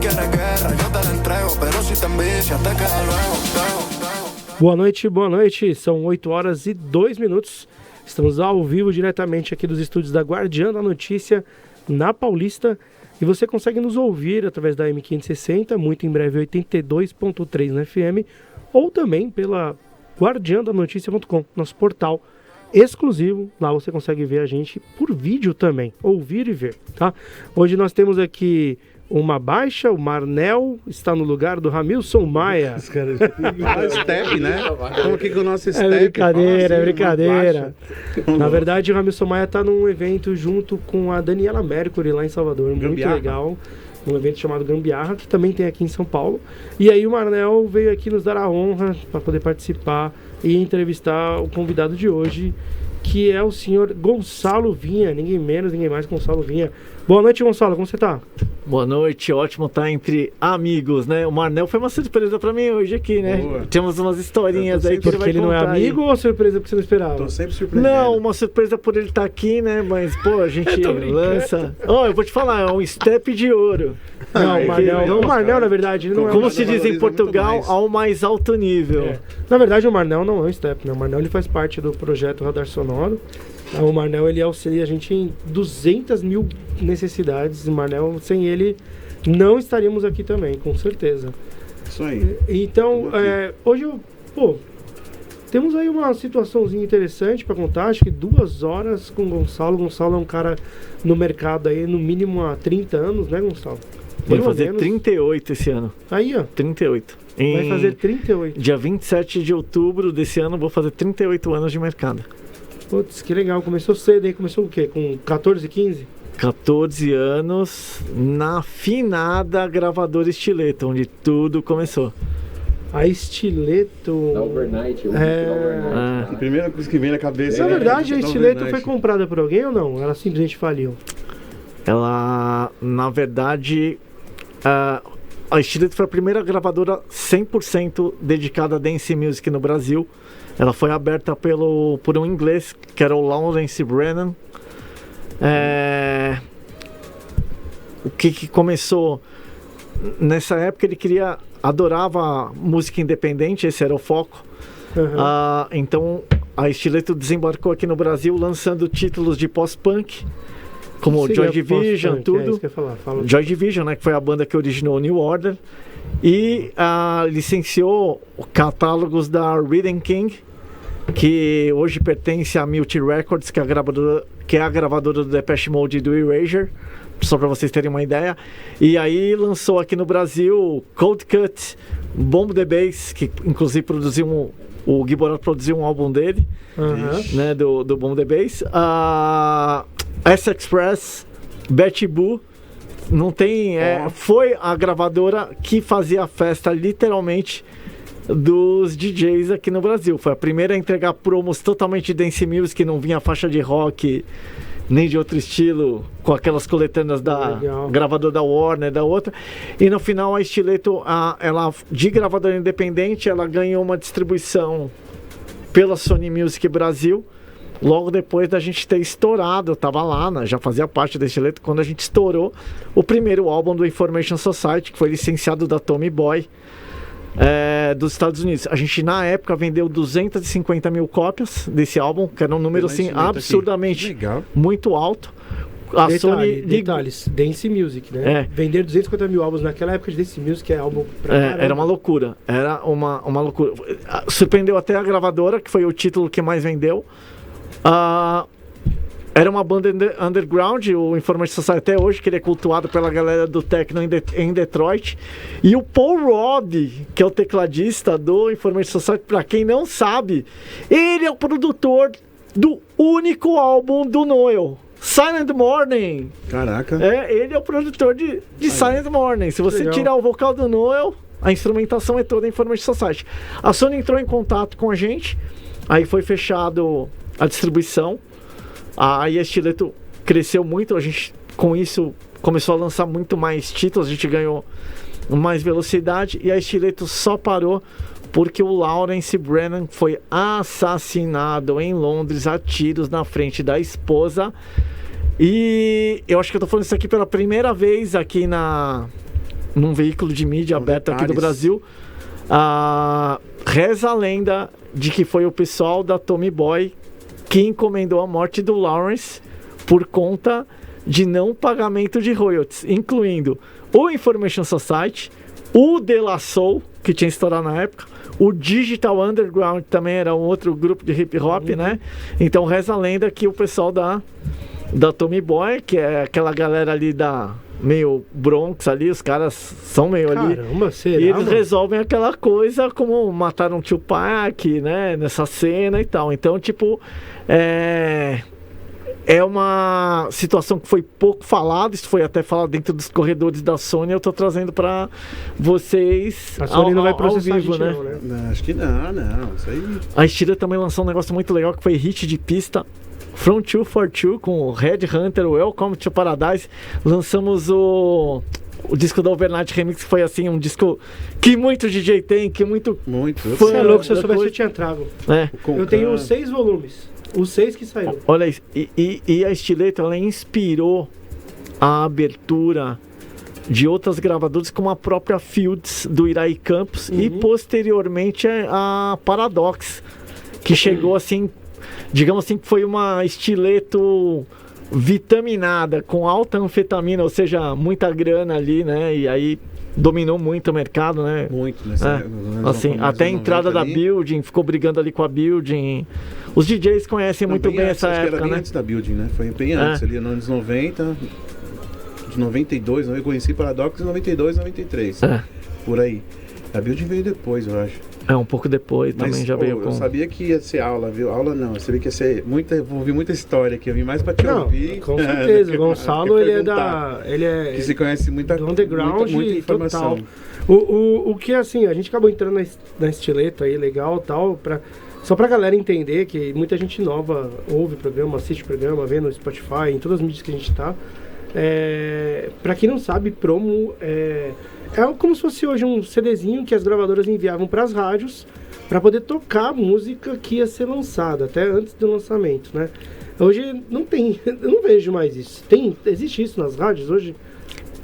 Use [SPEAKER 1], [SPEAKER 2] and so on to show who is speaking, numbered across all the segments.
[SPEAKER 1] quieres guerra, yo te la entrego, pero si te envicia, te queda luego.
[SPEAKER 2] Boa noite, são 8h02. Estamos ao vivo diretamente aqui dos estúdios da Guardiã da Notícia, na Paulista. E você consegue nos ouvir através da M560, muito em breve 82.3 na FM, ou também pela guardiandanoticia.com, nosso portal exclusivo. Lá você consegue ver a gente por vídeo também, ouvir e ver, tá? Hoje nós temos aqui uma baixa, o Marnel está no lugar do Ramilson Maia.
[SPEAKER 3] Os caras step, né? Estamos aqui com o nosso step.
[SPEAKER 2] É brincadeira. Na verdade, o Ramilson Maia está num evento junto com a Daniela Mercury lá em Salvador, muito
[SPEAKER 3] Gambiarra.
[SPEAKER 2] legal. Um evento chamado Gambiarra, que também tem aqui em São Paulo. E aí o Marnel veio aqui nos dar a honra para poder participar e entrevistar o convidado de hoje, que é o senhor Gonçalo Vinha, ninguém menos, ninguém mais, Gonçalo Vinha. Boa noite, Gonçalo, como você tá?
[SPEAKER 4] Boa noite, ótimo estar entre amigos, né? O Marnel foi uma surpresa pra mim hoje aqui, né?
[SPEAKER 3] Boa.
[SPEAKER 4] Temos umas historinhas aí que ele vai
[SPEAKER 2] Porque ele não é
[SPEAKER 4] contar
[SPEAKER 2] amigo
[SPEAKER 4] aí.
[SPEAKER 2] ou surpresa porque você não esperava?
[SPEAKER 3] Tô sempre surpreendendo.
[SPEAKER 4] Não, uma surpresa por ele estar aqui, né? Mas, pô, a gente lança... Ó, eu vou te falar, é um step de ouro.
[SPEAKER 2] Não, o Marnel, na verdade, ele não é
[SPEAKER 4] Como
[SPEAKER 2] um
[SPEAKER 4] se diz em
[SPEAKER 3] valoriza
[SPEAKER 4] Portugal,
[SPEAKER 3] muito mais.
[SPEAKER 4] ao mais alto nível.
[SPEAKER 2] É. Na verdade, o Marnel não é um step, né? O Marnel ele faz parte do projeto Radar Sonoro. O Marnel ele auxilia a gente em 200 mil necessidades. O Marnel, sem ele, não estaríamos aqui também, com certeza.
[SPEAKER 3] Isso aí.
[SPEAKER 2] Então, hoje, temos aí uma situaçãozinha interessante para contar. Acho que 2 horas com o Gonçalo. O Gonçalo é um cara no mercado aí, no mínimo há 30 anos, né, Gonçalo?
[SPEAKER 4] Vai
[SPEAKER 2] Pelo
[SPEAKER 4] fazer
[SPEAKER 2] menos.
[SPEAKER 4] 38 esse ano.
[SPEAKER 2] Aí, ó.
[SPEAKER 4] 38.
[SPEAKER 2] Vai fazer 38.
[SPEAKER 4] Dia 27 de outubro desse ano, vou fazer 38 anos de mercado.
[SPEAKER 2] Putz, que legal. Começou cedo, hein? Começou o quê? Com 14, 15?
[SPEAKER 4] 14 anos na finada gravadora Estileto, onde tudo começou.
[SPEAKER 2] A Estileto...
[SPEAKER 5] Da Overnight,
[SPEAKER 3] A primeira coisa que vem na cabeça.
[SPEAKER 2] Na
[SPEAKER 3] é
[SPEAKER 2] verdade, a
[SPEAKER 3] da
[SPEAKER 2] Estileto
[SPEAKER 3] Overnight.
[SPEAKER 2] foi comprada por alguém ou não? Ela simplesmente faliu?
[SPEAKER 4] Ela, na verdade, a Estileto foi a primeira gravadora 100% dedicada a dance music no Brasil. Ela foi aberta por um inglês, que era o Lawrence Brennan. O que começou nessa época, ele adorava música independente, esse era o foco.
[SPEAKER 2] Uhum.
[SPEAKER 4] Então a Estileto desembarcou aqui no Brasil lançando títulos de pós-punk, como
[SPEAKER 2] Seria
[SPEAKER 4] Joy Division,
[SPEAKER 2] post-punk,
[SPEAKER 4] tudo.
[SPEAKER 2] É isso que eu ia falar. Fala.
[SPEAKER 4] Joy Division, né, que foi a banda que originou o New Order, e licenciou catálogos da Rhythm King, que hoje pertence à Multi Records, que é a gravadora do Depeche Mode e do Erasure, só para vocês terem uma ideia. E aí lançou aqui no Brasil Cold Cut, Bomb the Bass, que inclusive o Gui Borato produziu um álbum dele, né, do Bomb the Bass, S-Express, Betty Boo. Não tem. Foi a gravadora que fazia a festa literalmente dos DJs aqui no Brasil. Foi a primeira a entregar promos totalmente dance music, que não vinha faixa de rock nem de outro estilo, com aquelas coletâneas da gravadora da Warner, da outra. E no final a Estileto, ela de gravadora independente, ela ganhou uma distribuição pela Sony Music Brasil. Logo depois da gente ter estourado, eu tava lá, já fazia parte da Estileto, quando a gente estourou o primeiro álbum do Information Society, que foi licenciado da Tommy Boy, dos Estados Unidos. A gente, na época, vendeu 250 mil cópias desse álbum, que era um número, assim, absurdamente muito alto. A Sony...
[SPEAKER 2] Detalhes, Dance Music, né? Vender 250 mil álbuns naquela época de Dance Music é álbum pra caramba.
[SPEAKER 4] Era uma loucura. Era uma loucura. Surpreendeu até a gravadora, que foi o título que mais vendeu. Era uma banda underground, o Information Society até hoje, que ele é cultuado pela galera do techno em Detroit. E o Paul Rodd, que é o tecladista do Information Society, pra quem não sabe, ele é o produtor do único álbum do Noel, Silent Morning.
[SPEAKER 3] Caraca.
[SPEAKER 4] Ele é o produtor de Silent Morning. Se você tirar o vocal do Noel, a instrumentação é toda Information Society. A Sony entrou em contato com a gente, aí foi fechado a distribuição. Aí a Estileto cresceu muito, a gente com isso começou a lançar muito mais títulos, a gente ganhou mais velocidade, e a Estileto só parou porque o Lawrence Brennan foi assassinado em Londres a tiros na frente da esposa. E eu acho que eu tô falando isso aqui pela primeira vez aqui num veículo de mídia aberto aqui do
[SPEAKER 3] detalhes.
[SPEAKER 4] Brasil. Reza a lenda de que foi o pessoal da Tommy Boy que encomendou a morte do Lawrence por conta de não pagamento de royalties, incluindo o Information Society, o De La Soul, que tinha estourado na época, o Digital Underground também era um outro grupo de hip hop, né? Então reza a lenda que o pessoal da Tommy Boy, que é aquela galera ali da meio Bronx ali, os caras são meio ali.
[SPEAKER 2] Caramba, será,
[SPEAKER 4] E eles
[SPEAKER 2] mano?
[SPEAKER 4] resolvem aquela coisa como mataram o Tupac, né? Nessa cena e tal. Então, tipo, é uma situação que foi pouco falada. Isso foi até falado dentro dos corredores da Sony. Eu tô trazendo pra vocês
[SPEAKER 2] A Sony não vai
[SPEAKER 4] ao
[SPEAKER 2] processar
[SPEAKER 4] vivo,
[SPEAKER 2] a gente,
[SPEAKER 4] né?
[SPEAKER 2] não, né?
[SPEAKER 3] Não, acho que não. Isso aí.
[SPEAKER 4] A Steeler também lançou um negócio muito legal que foi hit de pista. From 2 for 2 com o Red Hunter, Welcome to Paradise. Lançamos o disco da Overnight Remix, que foi assim, um disco que muito DJ tem, que muito.
[SPEAKER 3] Muito.
[SPEAKER 4] Foi-
[SPEAKER 2] Você é louco, se eu
[SPEAKER 4] depois-
[SPEAKER 2] soubesse eu tinha trago.
[SPEAKER 4] Né?
[SPEAKER 2] Eu tenho 6 volumes. Os 6 que saíram.
[SPEAKER 4] Olha isso. E a Stiletto, ela inspirou a abertura de outras gravadoras, como a própria Fields do Iraí Campos e posteriormente a Paradox, que chegou assim, digamos assim, que foi uma Stiletto vitaminada com alta anfetamina, ou seja, muita grana ali, né? E aí dominou muito o mercado, né?
[SPEAKER 3] Muito, né?
[SPEAKER 4] Assim, até a entrada da Building, ficou brigando ali com a Building. Os DJs conhecem muito bem essa
[SPEAKER 3] acho que era
[SPEAKER 4] época,
[SPEAKER 3] bem
[SPEAKER 4] né?
[SPEAKER 3] antes da Building, né? Foi bem antes, ali nos anos 90, de 92, eu conheci Paradox em 92, 93, por aí. A Building veio depois, eu acho.
[SPEAKER 4] Um pouco depois também já veio com...
[SPEAKER 3] Eu sabia que ia ser aula, viu? Aula não, eu sabia que ia ser ouvir muita história aqui, eu vim mais pra te
[SPEAKER 2] Não,
[SPEAKER 3] ouvir.
[SPEAKER 2] com certeza.
[SPEAKER 3] do
[SPEAKER 2] O
[SPEAKER 3] que
[SPEAKER 2] Gonçalo, ele é
[SPEAKER 3] perguntar.
[SPEAKER 2] Ele é
[SPEAKER 3] Que se conhece muita,
[SPEAKER 2] do underground
[SPEAKER 3] muita informação.
[SPEAKER 2] total. O que, assim, a gente acabou entrando na Stiletto aí, legal, tal, só pra galera entender que muita gente nova ouve programa, assiste programa, vê no Spotify, em todas as mídias que a gente tá. Pra quem não sabe, promo é como se fosse hoje um CDzinho que as gravadoras enviavam pras rádios para poder tocar a música que ia ser lançada, até antes do lançamento, né? Hoje não tem, eu não vejo mais isso. Existe isso nas rádios hoje?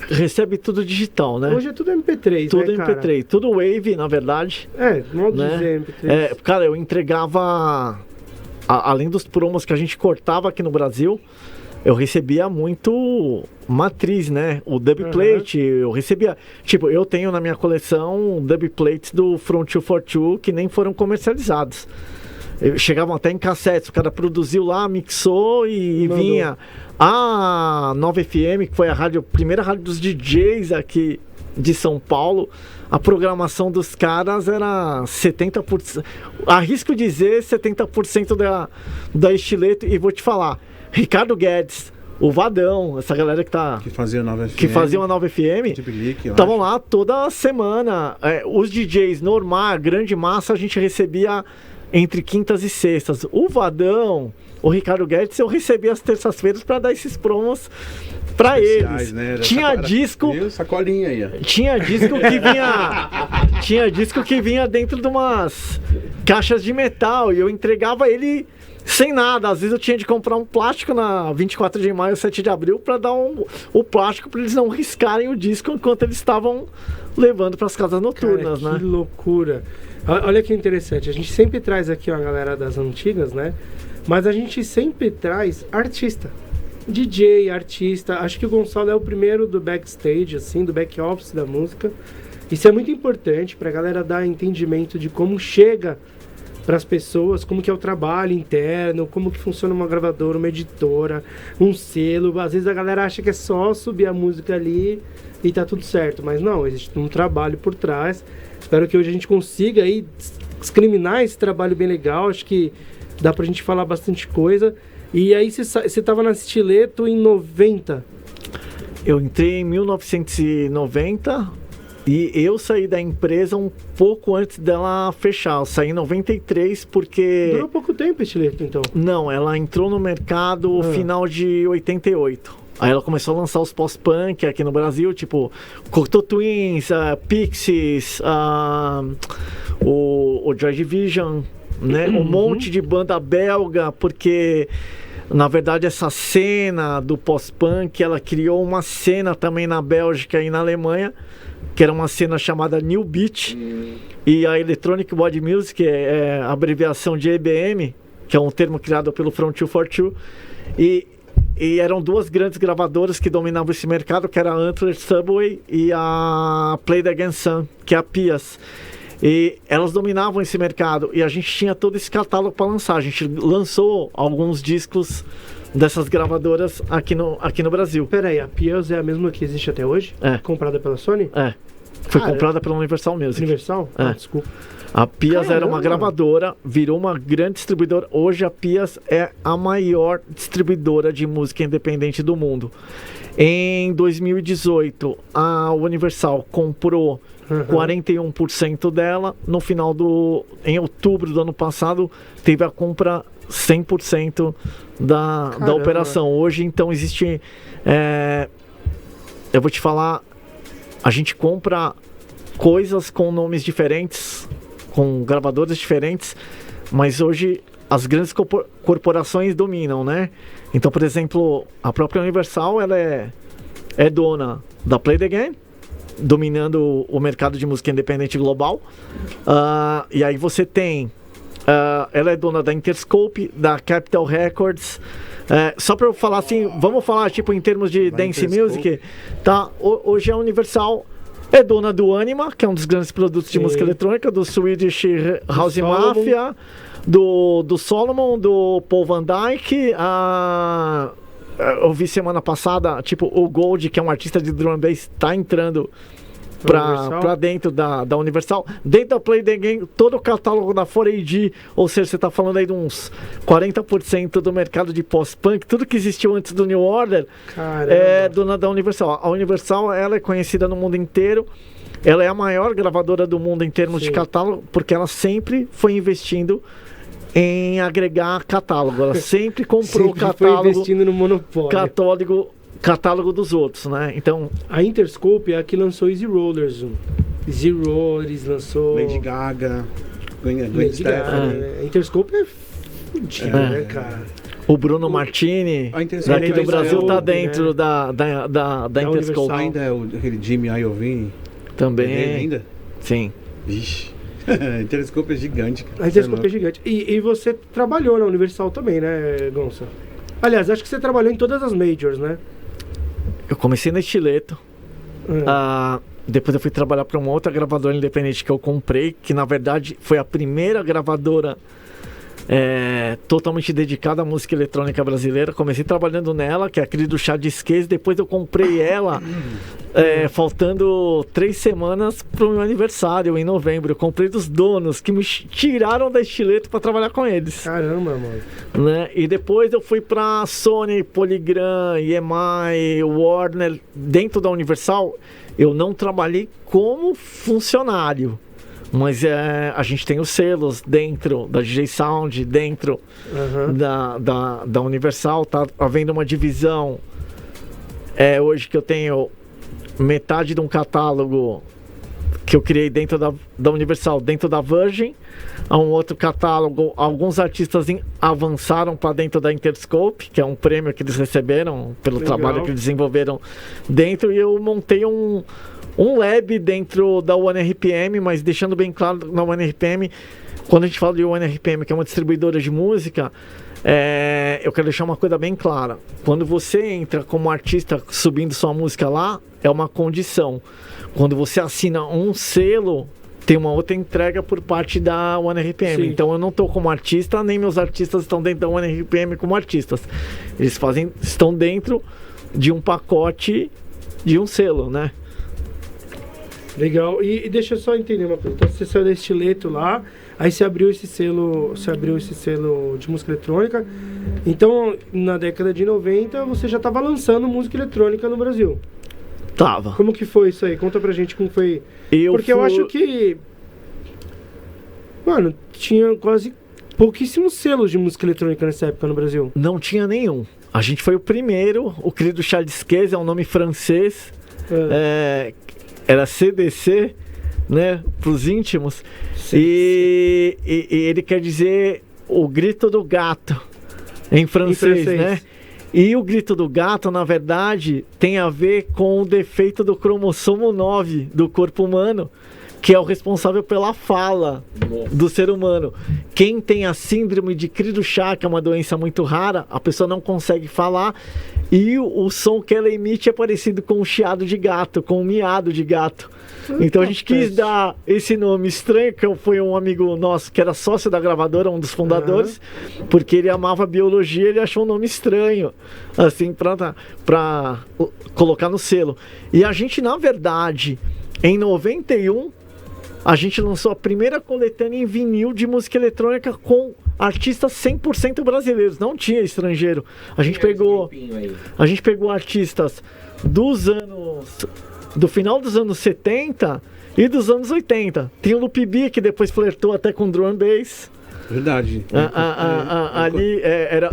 [SPEAKER 4] Recebe tudo digital, né?
[SPEAKER 2] Hoje é tudo MP3,
[SPEAKER 4] Tudo
[SPEAKER 2] né, cara?
[SPEAKER 4] MP3, tudo Wave, na verdade.
[SPEAKER 2] Modo
[SPEAKER 4] Né?
[SPEAKER 2] dizer MP3.
[SPEAKER 4] Cara, eu entregava, além dos promos que a gente cortava aqui no Brasil, eu recebia muito matriz, né? O dubplate, eu recebia... Tipo, eu tenho na minha coleção dubplates do From 2 for 2 que nem foram comercializados. Chegavam até em cassetes, o cara produziu lá, mixou e vinha. A 9FM, que foi a primeira rádio dos DJs aqui de São Paulo, a programação dos caras era 70%, arrisco dizer 70% da Stiletto, e vou te falar, Ricardo Guedes, o Vadão, essa galera que
[SPEAKER 3] fazia Nova FM,
[SPEAKER 4] que fazia uma 9FM, estavam lá toda semana. Os DJs normais, grande massa, a gente recebia entre quintas e sextas. O Vadão, o Ricardo Guedes, eu recebia as terças-feiras para dar esses promos para eles.
[SPEAKER 3] Né?
[SPEAKER 4] Tinha disco,
[SPEAKER 3] sacolinha aí, ó.
[SPEAKER 4] tinha disco que vinha dentro de umas caixas de metal e eu entregava ele sem nada. Às vezes eu tinha de comprar um plástico na 24 de maio, 7 de abril, para dar o plástico para eles não riscarem o disco enquanto eles estavam levando para as casas noturnas,
[SPEAKER 2] Cara,
[SPEAKER 4] né?
[SPEAKER 2] Que loucura. Olha que interessante, a gente sempre traz aqui uma galera das antigas, né? Mas a gente sempre traz artista. DJ, artista. Acho que o Gonçalo é o primeiro do backstage, assim, do back office da música. Isso é muito importante pra galera dar entendimento de como chega para as pessoas, como que é o trabalho interno, como que funciona uma gravadora, uma editora, um selo. Às vezes a galera acha que é só subir a música ali e tá tudo certo, mas não, existe um trabalho por trás. Espero que hoje a gente consiga aí discriminar esse trabalho bem legal. Acho que dá pra gente falar bastante coisa. E aí você tava na Stiletto em 90?
[SPEAKER 4] Eu entrei em 1990 e eu saí da empresa um pouco antes dela fechar. Eu saí em 93 porque...
[SPEAKER 2] Durou pouco tempo a Stiletto, então?
[SPEAKER 4] Não, ela entrou no mercado final de 88. Aí ela começou a lançar os pós-punk aqui no Brasil, tipo Cocteau Twins, Pixies, o Joy Division, né? Um monte de banda belga, porque na verdade essa cena do pós-punk, ela criou uma cena também na Bélgica e na Alemanha, que era uma cena chamada New Beat, e a Electronic Body Music, é a abreviação de EBM, que é um termo criado pelo Front 242, e eram duas grandes gravadoras que dominavam esse mercado, que era a Antler Subway e a Play It Again Sun, que é a Pias. E elas dominavam esse mercado, e a gente tinha todo esse catálogo para lançar. A gente lançou alguns discos dessas gravadoras aqui no Brasil.
[SPEAKER 2] Peraí, a Pias é a mesma que existe até hoje?
[SPEAKER 4] É.
[SPEAKER 2] Comprada pela Sony?
[SPEAKER 4] É. Foi comprada pela Universal Music.
[SPEAKER 2] Universal?
[SPEAKER 4] É.
[SPEAKER 2] Desculpa.
[SPEAKER 4] A Pias era uma gravadora, virou uma grande distribuidora. Hoje a Pias é a maior distribuidora de música independente do mundo. Em 2018, a Universal comprou 41% dela. No final em outubro do ano passado, teve a compra 100% da operação. Hoje, então, existe... eu vou te falar, a gente compra coisas com nomes diferentes, com gravadoras diferentes, mas hoje as grandes corporações dominam, né? Então, por exemplo, a própria Universal, ela é dona da Play It Again, dominando o mercado de música independente global. E aí você tem... ela é dona da Interscope, da Capitol Records. Só para eu falar assim, vamos falar tipo em termos de dance music, tá? Hoje a Universal é dona do Anima, que é um dos grandes produtos de música eletrônica, do Swedish House Mafia, do Solomon, do Paul Van Dyke. Eu vi semana passada, tipo, o Gold, que é um artista de drum and bass, tá entrando pra dentro da Universal. Dentro da Play the Game, todo o catálogo da 4AD, ou seja, você tá falando aí de uns 40% do mercado de post-punk, tudo que existiu antes do New Order. Caramba. É dona da Universal. A Universal, ela é conhecida no mundo inteiro. Ela é a maior gravadora do mundo em termos de catálogo, porque ela sempre foi investindo em agregar catálogo. Ela sempre comprou catálogo.
[SPEAKER 2] Foi investindo no monopólio.
[SPEAKER 4] Catálogo dos outros, né? Então,
[SPEAKER 2] a Interscope é a que lançou Easy Rollers. Easy Rollers lançou
[SPEAKER 3] Lady Gaga, Gwen Stefani.
[SPEAKER 2] A Interscope é fodida, né, cara?
[SPEAKER 4] O Bruno Martini, daqui do Brasil, tá dentro da Interscope.
[SPEAKER 3] Ainda é aquele Jimmy Iovine?
[SPEAKER 4] Também.
[SPEAKER 3] Ainda?
[SPEAKER 4] Sim.
[SPEAKER 3] Vixe. A Interscope é gigante, cara.
[SPEAKER 2] A Interscope é gigante. E você trabalhou na Universal também, né, Gonçalo? Aliás, acho que você trabalhou em todas as majors, né?
[SPEAKER 4] Eu comecei na Estileto. Depois eu fui trabalhar para uma outra gravadora independente que eu comprei, que na verdade foi a primeira gravadora totalmente dedicada à música eletrônica brasileira. Comecei trabalhando nela, que é aquele do Chá de Esquece. Depois eu comprei ela faltando 3 semanas pro meu aniversário, em novembro. Eu comprei dos donos, que me tiraram da Estileto para trabalhar com eles.
[SPEAKER 2] Caramba, mano.
[SPEAKER 4] Né? E depois eu fui pra Sony, Polygram, EMI, Warner. Dentro da Universal, eu não trabalhei como funcionário, mas a gente tem os selos dentro da DJ Sound, dentro da Universal. Tá havendo uma divisão hoje que eu tenho metade de um catálogo que eu criei dentro da Universal, dentro da Virgin. Há um outro catálogo, alguns artistas avançaram para dentro da Interscope, que é um prêmio que eles receberam pelo trabalho que eles desenvolveram dentro, e eu montei um lab dentro da OneRPM, mas deixando bem claro, na OneRPM, quando a gente fala de OneRPM, que é uma distribuidora de música, eu quero deixar uma coisa bem clara. Quando você entra como artista subindo sua música lá, é uma condição. Quando você assina um selo, tem uma outra entrega por parte da OneRPM. Sim. Então eu não estou como artista, nem meus artistas estão dentro da OneRPM como artistas. Eles estão dentro de um pacote de um selo, né?
[SPEAKER 2] Legal. E deixa eu só entender uma coisa. Então você saiu da Estileto lá, aí você abriu esse selo de música eletrônica. Então, na década de 90, você já estava lançando música eletrônica no Brasil.
[SPEAKER 4] Tava.
[SPEAKER 2] Como que foi isso aí? Conta pra gente como foi. Eu acho que... Mano, tinha quase pouquíssimos selos de música eletrônica nessa época no Brasil.
[SPEAKER 4] Não tinha nenhum. A gente foi o primeiro. O querido Charles Esquez é um nome francês. Era CDC, né? Pros íntimos. E ele quer dizer o grito do gato em francês, né? E o grito do gato, na verdade, tem a ver com o defeito do cromossomo 9 do corpo humano, que é o responsável pela fala do ser humano. Quem tem a síndrome de Cri-du-Chat, que é uma doença muito rara, a pessoa não consegue falar e o som que ela emite é parecido com um chiado de gato, com um miado de gato. Então a gente quis dar esse nome estranho, que foi um amigo nosso que era sócio da gravadora, um dos fundadores, porque ele amava biologia, ele achou um nome estranho, assim, pra colocar no selo. E a gente, na verdade, em 91, a gente lançou a primeira coletânea em vinil de música eletrônica com artistas 100% brasileiros, não tinha estrangeiro. A gente pegou artistas do final dos anos 70 e dos anos 80. Tem o Lupe B, que depois flertou até com drum and bass.
[SPEAKER 3] Verdade.
[SPEAKER 4] Ali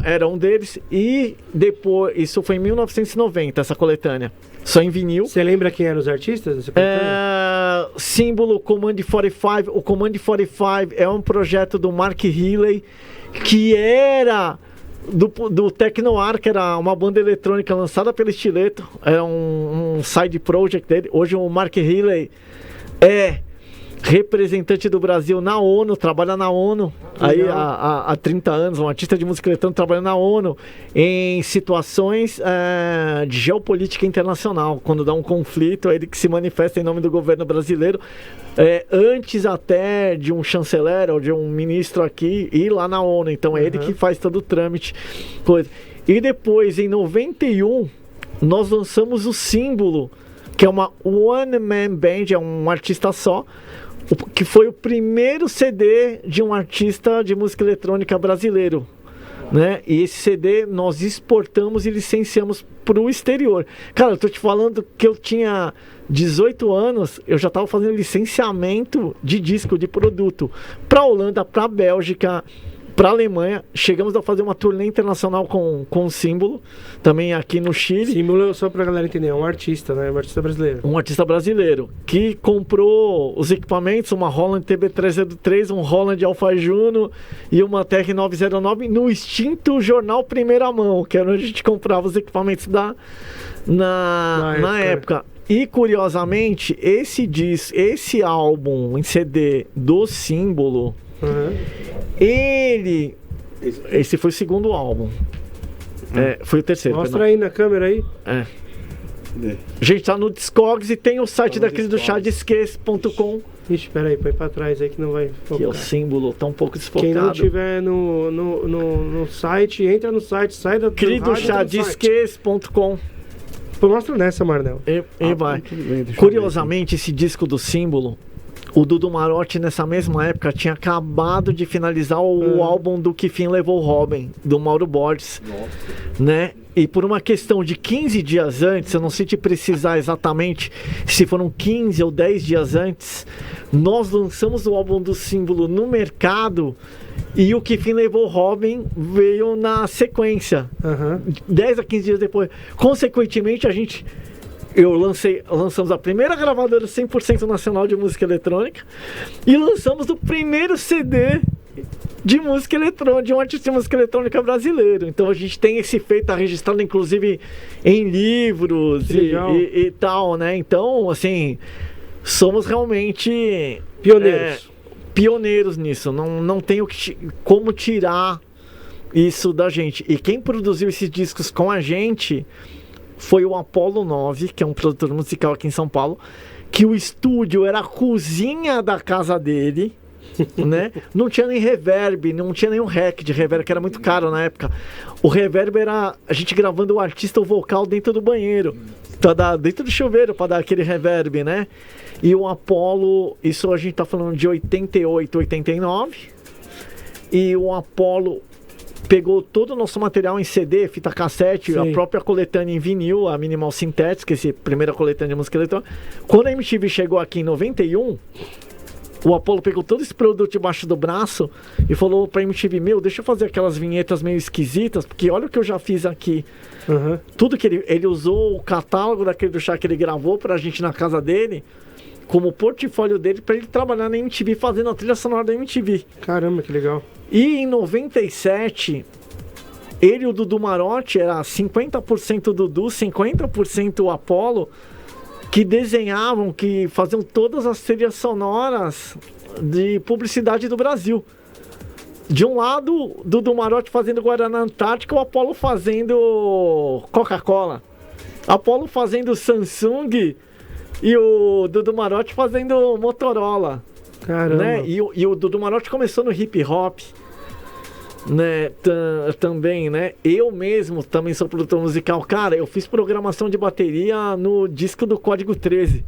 [SPEAKER 4] era um deles. E depois, isso foi em 1990, essa coletânea. Só em vinil.
[SPEAKER 2] Você lembra quem eram os artistas dessa coletânea?
[SPEAKER 4] Símbolo Command 45. O Command 45 é um projeto do Mark Healey, que era do Tecnoar, que era uma banda eletrônica lançada pelo Stiletto. Era um side project dele. Hoje o Mark Healey é representante do Brasil na ONU, trabalha na ONU aí há 30 anos, um artista de música eletrônica trabalhando na ONU em situações de geopolítica internacional. Quando dá um conflito, é ele que se manifesta em nome do governo brasileiro, antes até de um chanceler ou de um ministro aqui ir lá na ONU. Então é ele que faz todo o trâmite. E depois, em 91, nós lançamos o Símbolo, que é uma one man band, é um artista só, que foi o primeiro CD de um artista de música eletrônica brasileiro, né? E esse CD nós exportamos e licenciamos para o exterior. Cara, eu tô te falando que eu tinha 18 anos, eu já estava fazendo licenciamento de disco, de produto, para Holanda, para Bélgica, para Alemanha. Chegamos a fazer uma turnê internacional com o Símbolo, também aqui no Chile.
[SPEAKER 2] Símbolo, só pra galera entender, é um artista, né? Um artista brasileiro.
[SPEAKER 4] Um artista brasileiro que comprou os equipamentos, uma Roland TB303, um Roland Alpha Juno e uma TR-909 no extinto jornal Primeira Mão, que era onde a gente comprava os equipamentos na época. E curiosamente, esse álbum em CD do Símbolo, esse foi o segundo álbum. Foi o terceiro.
[SPEAKER 2] Mostra aí na câmera aí.
[SPEAKER 4] A gente tá no Discogs e tem o site daquele do chadesques.com.
[SPEAKER 2] Ixi, peraí, põe pra trás aí que não vai focar.
[SPEAKER 4] Que é o Símbolo, tá um pouco desfocado.
[SPEAKER 2] Quem não tiver no site, entra no site, sai da
[SPEAKER 4] do chadesques.com.
[SPEAKER 2] Mostra nessa, Marnel.
[SPEAKER 4] E vai. Curiosamente, esse disco do Símbolo, o Dudu Marotti, nessa mesma época, tinha acabado de finalizar o álbum do Que Fim Levou Robin, do Mauro Borges. Né? E por uma questão de 15 dias antes, eu não sei te precisar exatamente se foram 15 ou 10 dias antes, nós lançamos o álbum do Símbolo no mercado e o Que Fim Levou Robin veio na sequência, 10 a 15 dias depois. Consequentemente, lançamos a primeira gravadora 100% nacional de música eletrônica e lançamos o primeiro CD de música eletrônica, de um artista de música eletrônica brasileiro. Então a gente tem esse feito, tá registrado inclusive em livros e tal, né? Então, assim, somos realmente pioneiros nisso. Não tenho como tirar isso da gente. E quem produziu esses discos com a gente foi o Apollo 9, que é um produtor musical aqui em São Paulo, que o estúdio era a cozinha da casa dele, né? Não tinha nem reverb, não tinha nenhum hack de reverb, que era muito caro na época. O reverb era a gente gravando o artista, o vocal dentro do banheiro, dentro do chuveiro, para dar aquele reverb, né? E o Apollo, isso a gente tá falando de 88, 89, e o Apollo pegou todo o nosso material em CD, fita cassete, a própria coletânea em vinil, a Minimal Synthetics, que é a primeira coletânea de música eletrônica. Quando a MTV chegou aqui em 91, o Apollo pegou todo esse produto debaixo do braço e falou pra MTV, deixa eu fazer aquelas vinhetas meio esquisitas, porque olha o que eu já fiz aqui. Tudo que ele usou, o catálogo daquele do chá que ele gravou pra gente na casa dele, como portfólio dele, pra ele trabalhar na MTV, fazendo a trilha sonora da MTV.
[SPEAKER 2] Caramba, que legal.
[SPEAKER 4] E em 97, Ele e o Dudu Marotti era 50% Dudu, 50% Apollo, que desenhavam, que faziam todas as trilhas sonoras de publicidade do Brasil. De um lado, Dudu Marotti fazendo Guaraná Antártica, o Apollo fazendo Coca-Cola. Apollo fazendo Samsung e o Dudu Marotti fazendo Motorola.
[SPEAKER 2] Caramba.
[SPEAKER 4] Né? E o Dudu Marotti começou no hip hop, né? Também, né? Eu mesmo também sou produtor musical. Cara, eu fiz programação de bateria no disco do Código 13.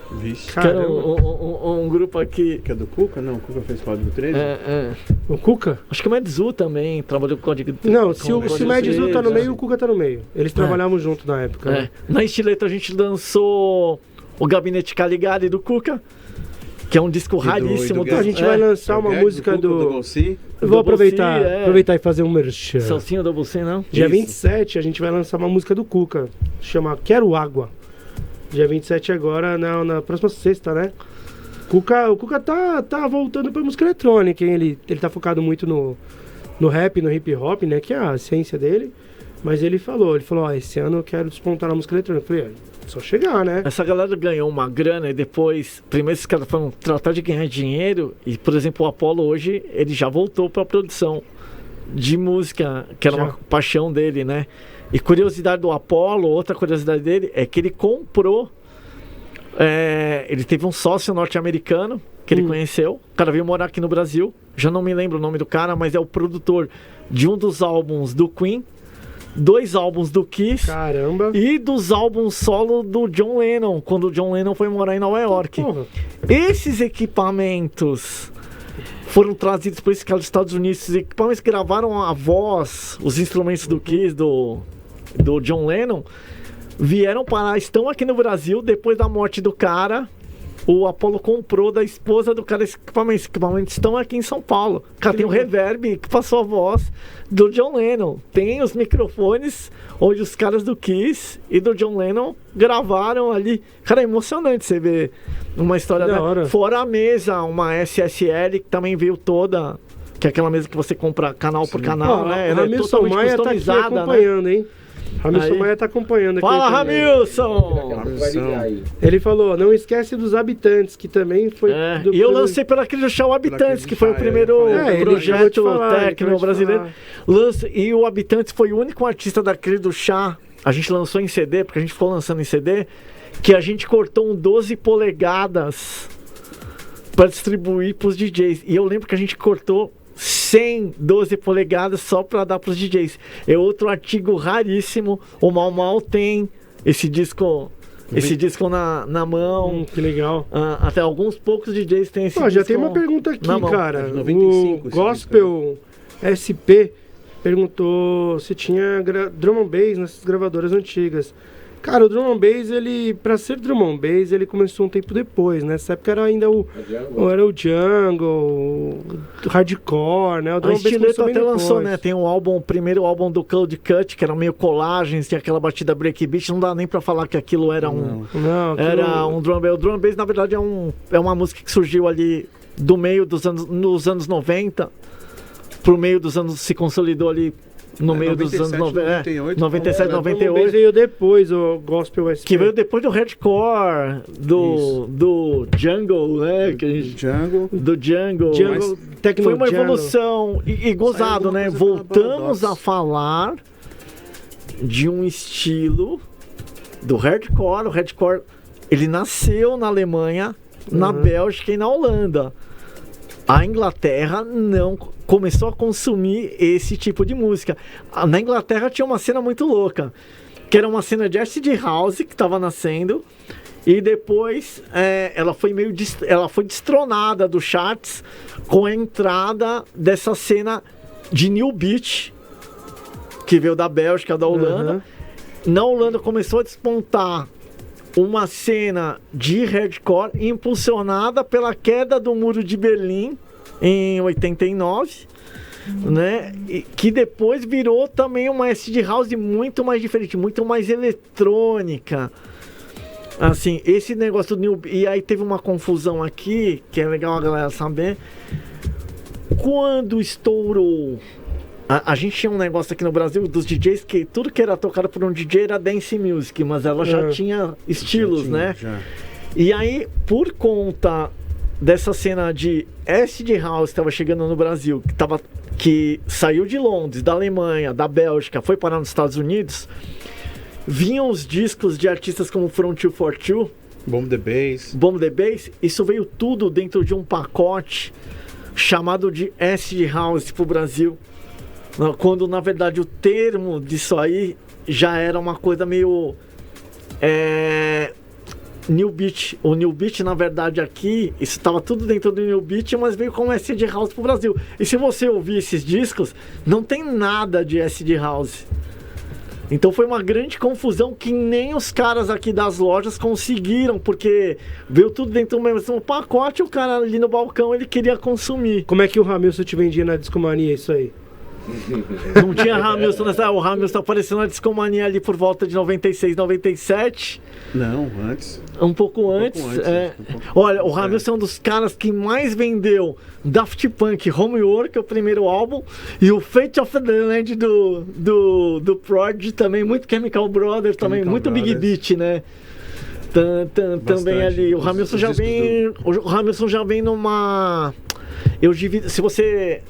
[SPEAKER 3] Vixe.
[SPEAKER 4] Que era um grupo aqui.
[SPEAKER 3] Que é do Cuca? Não, o Cuca fez Código 13?
[SPEAKER 2] O Cuca?
[SPEAKER 4] Acho que o Medzu também trabalhou com Código 13.
[SPEAKER 2] Não, se o Medzu tá no meio, o Cuca tá no meio. Eles trabalhavam junto na época. Né?
[SPEAKER 4] Na Estileta a gente lançou o Gabinete Caligari do Cuca, que é um disco raríssimo.
[SPEAKER 2] A gente vai lançar uma música do
[SPEAKER 3] Golci.
[SPEAKER 2] Eu vou aproveitar e fazer um merchan.
[SPEAKER 4] Salsinha do Bolsinho, não?
[SPEAKER 2] Dia 27 a gente vai lançar uma música do Cuca, chama Quero Água. Dia 27 agora, na próxima sexta, né? O Cuca tá voltando pra música eletrônica, hein? Ele tá focado muito no rap, no hip hop, né? Que é a essência dele. Mas ele falou, ó, esse ano eu quero despontar na música eletrônica. Eu falei, só chegar, né?
[SPEAKER 4] Essa galera ganhou uma grana e depois, primeiro esses caras foram tratar de ganhar dinheiro e, por exemplo, o Apollo hoje, ele já voltou pra produção de música, que era uma paixão dele, né? E curiosidade do Apollo, outra curiosidade dele é que ele comprou, ele teve um sócio norte-americano que ele conheceu, o cara veio morar aqui no Brasil, já não me lembro o nome do cara, mas é o produtor de um dos álbuns do Queen, 2 álbuns do Kiss.
[SPEAKER 2] Caramba.
[SPEAKER 4] E dos álbuns solo do John Lennon, quando o John Lennon foi morar em Nova York. Esses equipamentos foram trazidos por esse cara dos Estados Unidos. Esses equipamentos que gravaram a voz, os instrumentos do Kiss, do John Lennon, vieram parar, estão aqui no Brasil. Depois da morte do cara, o Apollo comprou da esposa do cara esses equipamentos. Os equipamentos estão aqui em São Paulo. O cara tem um reverb que passou a voz do John Lennon. Tem os microfones onde os caras do Kiss e do John Lennon gravaram ali. Cara, é emocionante você ver uma história da... Fora a mesa, uma SSL que também veio toda, que é aquela mesa que você compra canal por canal, né?
[SPEAKER 2] Ela é totalmente Maia tá aqui acompanhando, né? Hein? Ramilson Maia tá acompanhando aqui.
[SPEAKER 4] Fala, Ramilson!
[SPEAKER 2] Ele falou, não esquece dos Habitantes, que também foi...
[SPEAKER 4] E eu lancei pela Cris do Chá o Habitantes, que foi o primeiro projeto técnico brasileiro. E o Habitantes foi o único artista da Cris do Chá, a gente lançou em CD, porque a gente ficou lançando em CD, que a gente cortou um 12 polegadas para distribuir pros DJs. E eu lembro que a gente cortou 100 12 polegadas só para dar pros DJs. É outro artigo raríssimo. O Mal Mal tem esse disco na mão.
[SPEAKER 2] Que legal.
[SPEAKER 4] Até alguns poucos DJs têm esse disco.
[SPEAKER 2] Já tem uma pergunta aqui, cara.
[SPEAKER 3] 95,
[SPEAKER 2] o Gospel SP perguntou se tinha drum and bass nessas gravadoras antigas. Cara, o drum and bass, pra ser drum and bass, ele começou um tempo depois, né? Nessa época era ainda o jungle, o hardcore, né? O drum and bass
[SPEAKER 4] começou até lançou, né? Tem o primeiro álbum do Cold Cut, que era meio colagens, tinha aquela batida breakbeat, não dá nem pra falar que aquilo era um drum and bass. O drum and bass, na verdade, é uma música que surgiu ali do meio nos anos 90, pro meio dos anos, se consolidou ali no meio 97, dos anos 90, 97, 98.
[SPEAKER 2] Veio depois o Gospel SP.
[SPEAKER 4] Que veio depois do hardcore, do Jungle, né? Do Jungle. Foi uma evolução. E gozado, né? Voltamos a falar de um estilo do hardcore. O hardcore, ele nasceu na Alemanha, na Bélgica e na Holanda. A Inglaterra não começou a consumir esse tipo de música. Na Inglaterra tinha uma cena muito louca, que era uma cena de acid house que estava nascendo, e depois ela foi destronada dos charts com a entrada dessa cena de New Beat, que veio da Bélgica, da Holanda. Na Holanda começou a despontar uma cena de hardcore impulsionada pela queda do Muro de Berlim em 89, né? E que depois virou também uma acid house muito mais diferente, muito mais eletrônica. Assim, esse negócio do New... E aí teve uma confusão aqui, que é legal a galera saber. Quando estourou A gente tinha um negócio aqui no Brasil dos DJs que tudo que era tocado por um DJ era dance music, mas ela já tinha estilos, né? Já. E aí, por conta dessa cena de acid house que estava chegando no Brasil, que saiu de Londres, da Alemanha, da Bélgica, foi parar nos Estados Unidos, vinham os discos de artistas como From 242,
[SPEAKER 3] Bomb the Bass,
[SPEAKER 4] isso veio tudo dentro de um pacote chamado de acid house pro Brasil. Quando, na verdade, o termo disso aí já era uma coisa meio... New Beat. O New Beat, na verdade, aqui, isso estava tudo dentro do New Beat, mas veio como acid house pro Brasil. E se você ouvir esses discos, não tem nada de acid house. Então foi uma grande confusão que nem os caras aqui das lojas conseguiram, porque veio tudo dentro do mesmo pacote, o cara ali no balcão, ele queria consumir.
[SPEAKER 2] Como é que o Ramilson te vendia na Discomania isso aí?
[SPEAKER 4] Não tinha Ramilson nessa... O Ramilson apareceu na Discomania ali por volta de 96, 97.
[SPEAKER 3] Não, antes.
[SPEAKER 4] Um pouco antes. Olha, o Ramilson é um dos caras que mais vendeu Daft Punk, Homework, o primeiro álbum, e o Fate of the Land do Prodigy também, muito Chemical Brothers também, muito Big Beat, né? Também ali. O Ramilson já vem numa... Eu divido... Se você...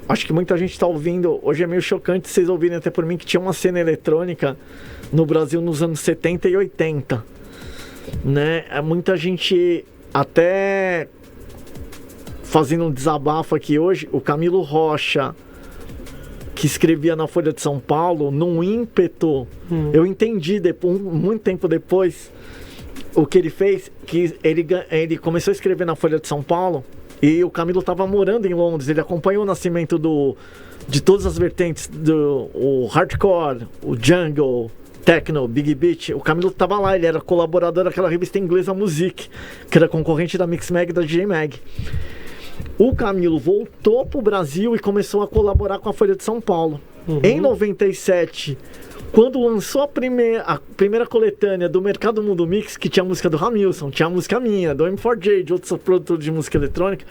[SPEAKER 4] Acho que muita gente está ouvindo, hoje é meio chocante vocês ouvirem até por mim, que tinha uma cena eletrônica no Brasil nos anos 70 e 80, né? Muita gente, até fazendo um desabafo aqui hoje, o Camilo Rocha, que escrevia na Folha de São Paulo, num ímpeto, eu entendi muito tempo depois o que ele fez, que ele começou a escrever na Folha de São Paulo. E o Camilo estava morando em Londres, ele acompanhou o nascimento de todas as vertentes, o hardcore, o jungle, techno, big beat. O Camilo estava lá, ele era colaborador daquela revista inglesa Music, que era concorrente da Mix Mag e da DJ Mag. O Camilo voltou para o Brasil e começou a colaborar com a Folha de São Paulo. Em 97, quando lançou a primeira coletânea do Mercado Mundo Mix, que tinha a música do Ramilson, tinha a música minha, do M4J, de outros produtores de música eletrônica,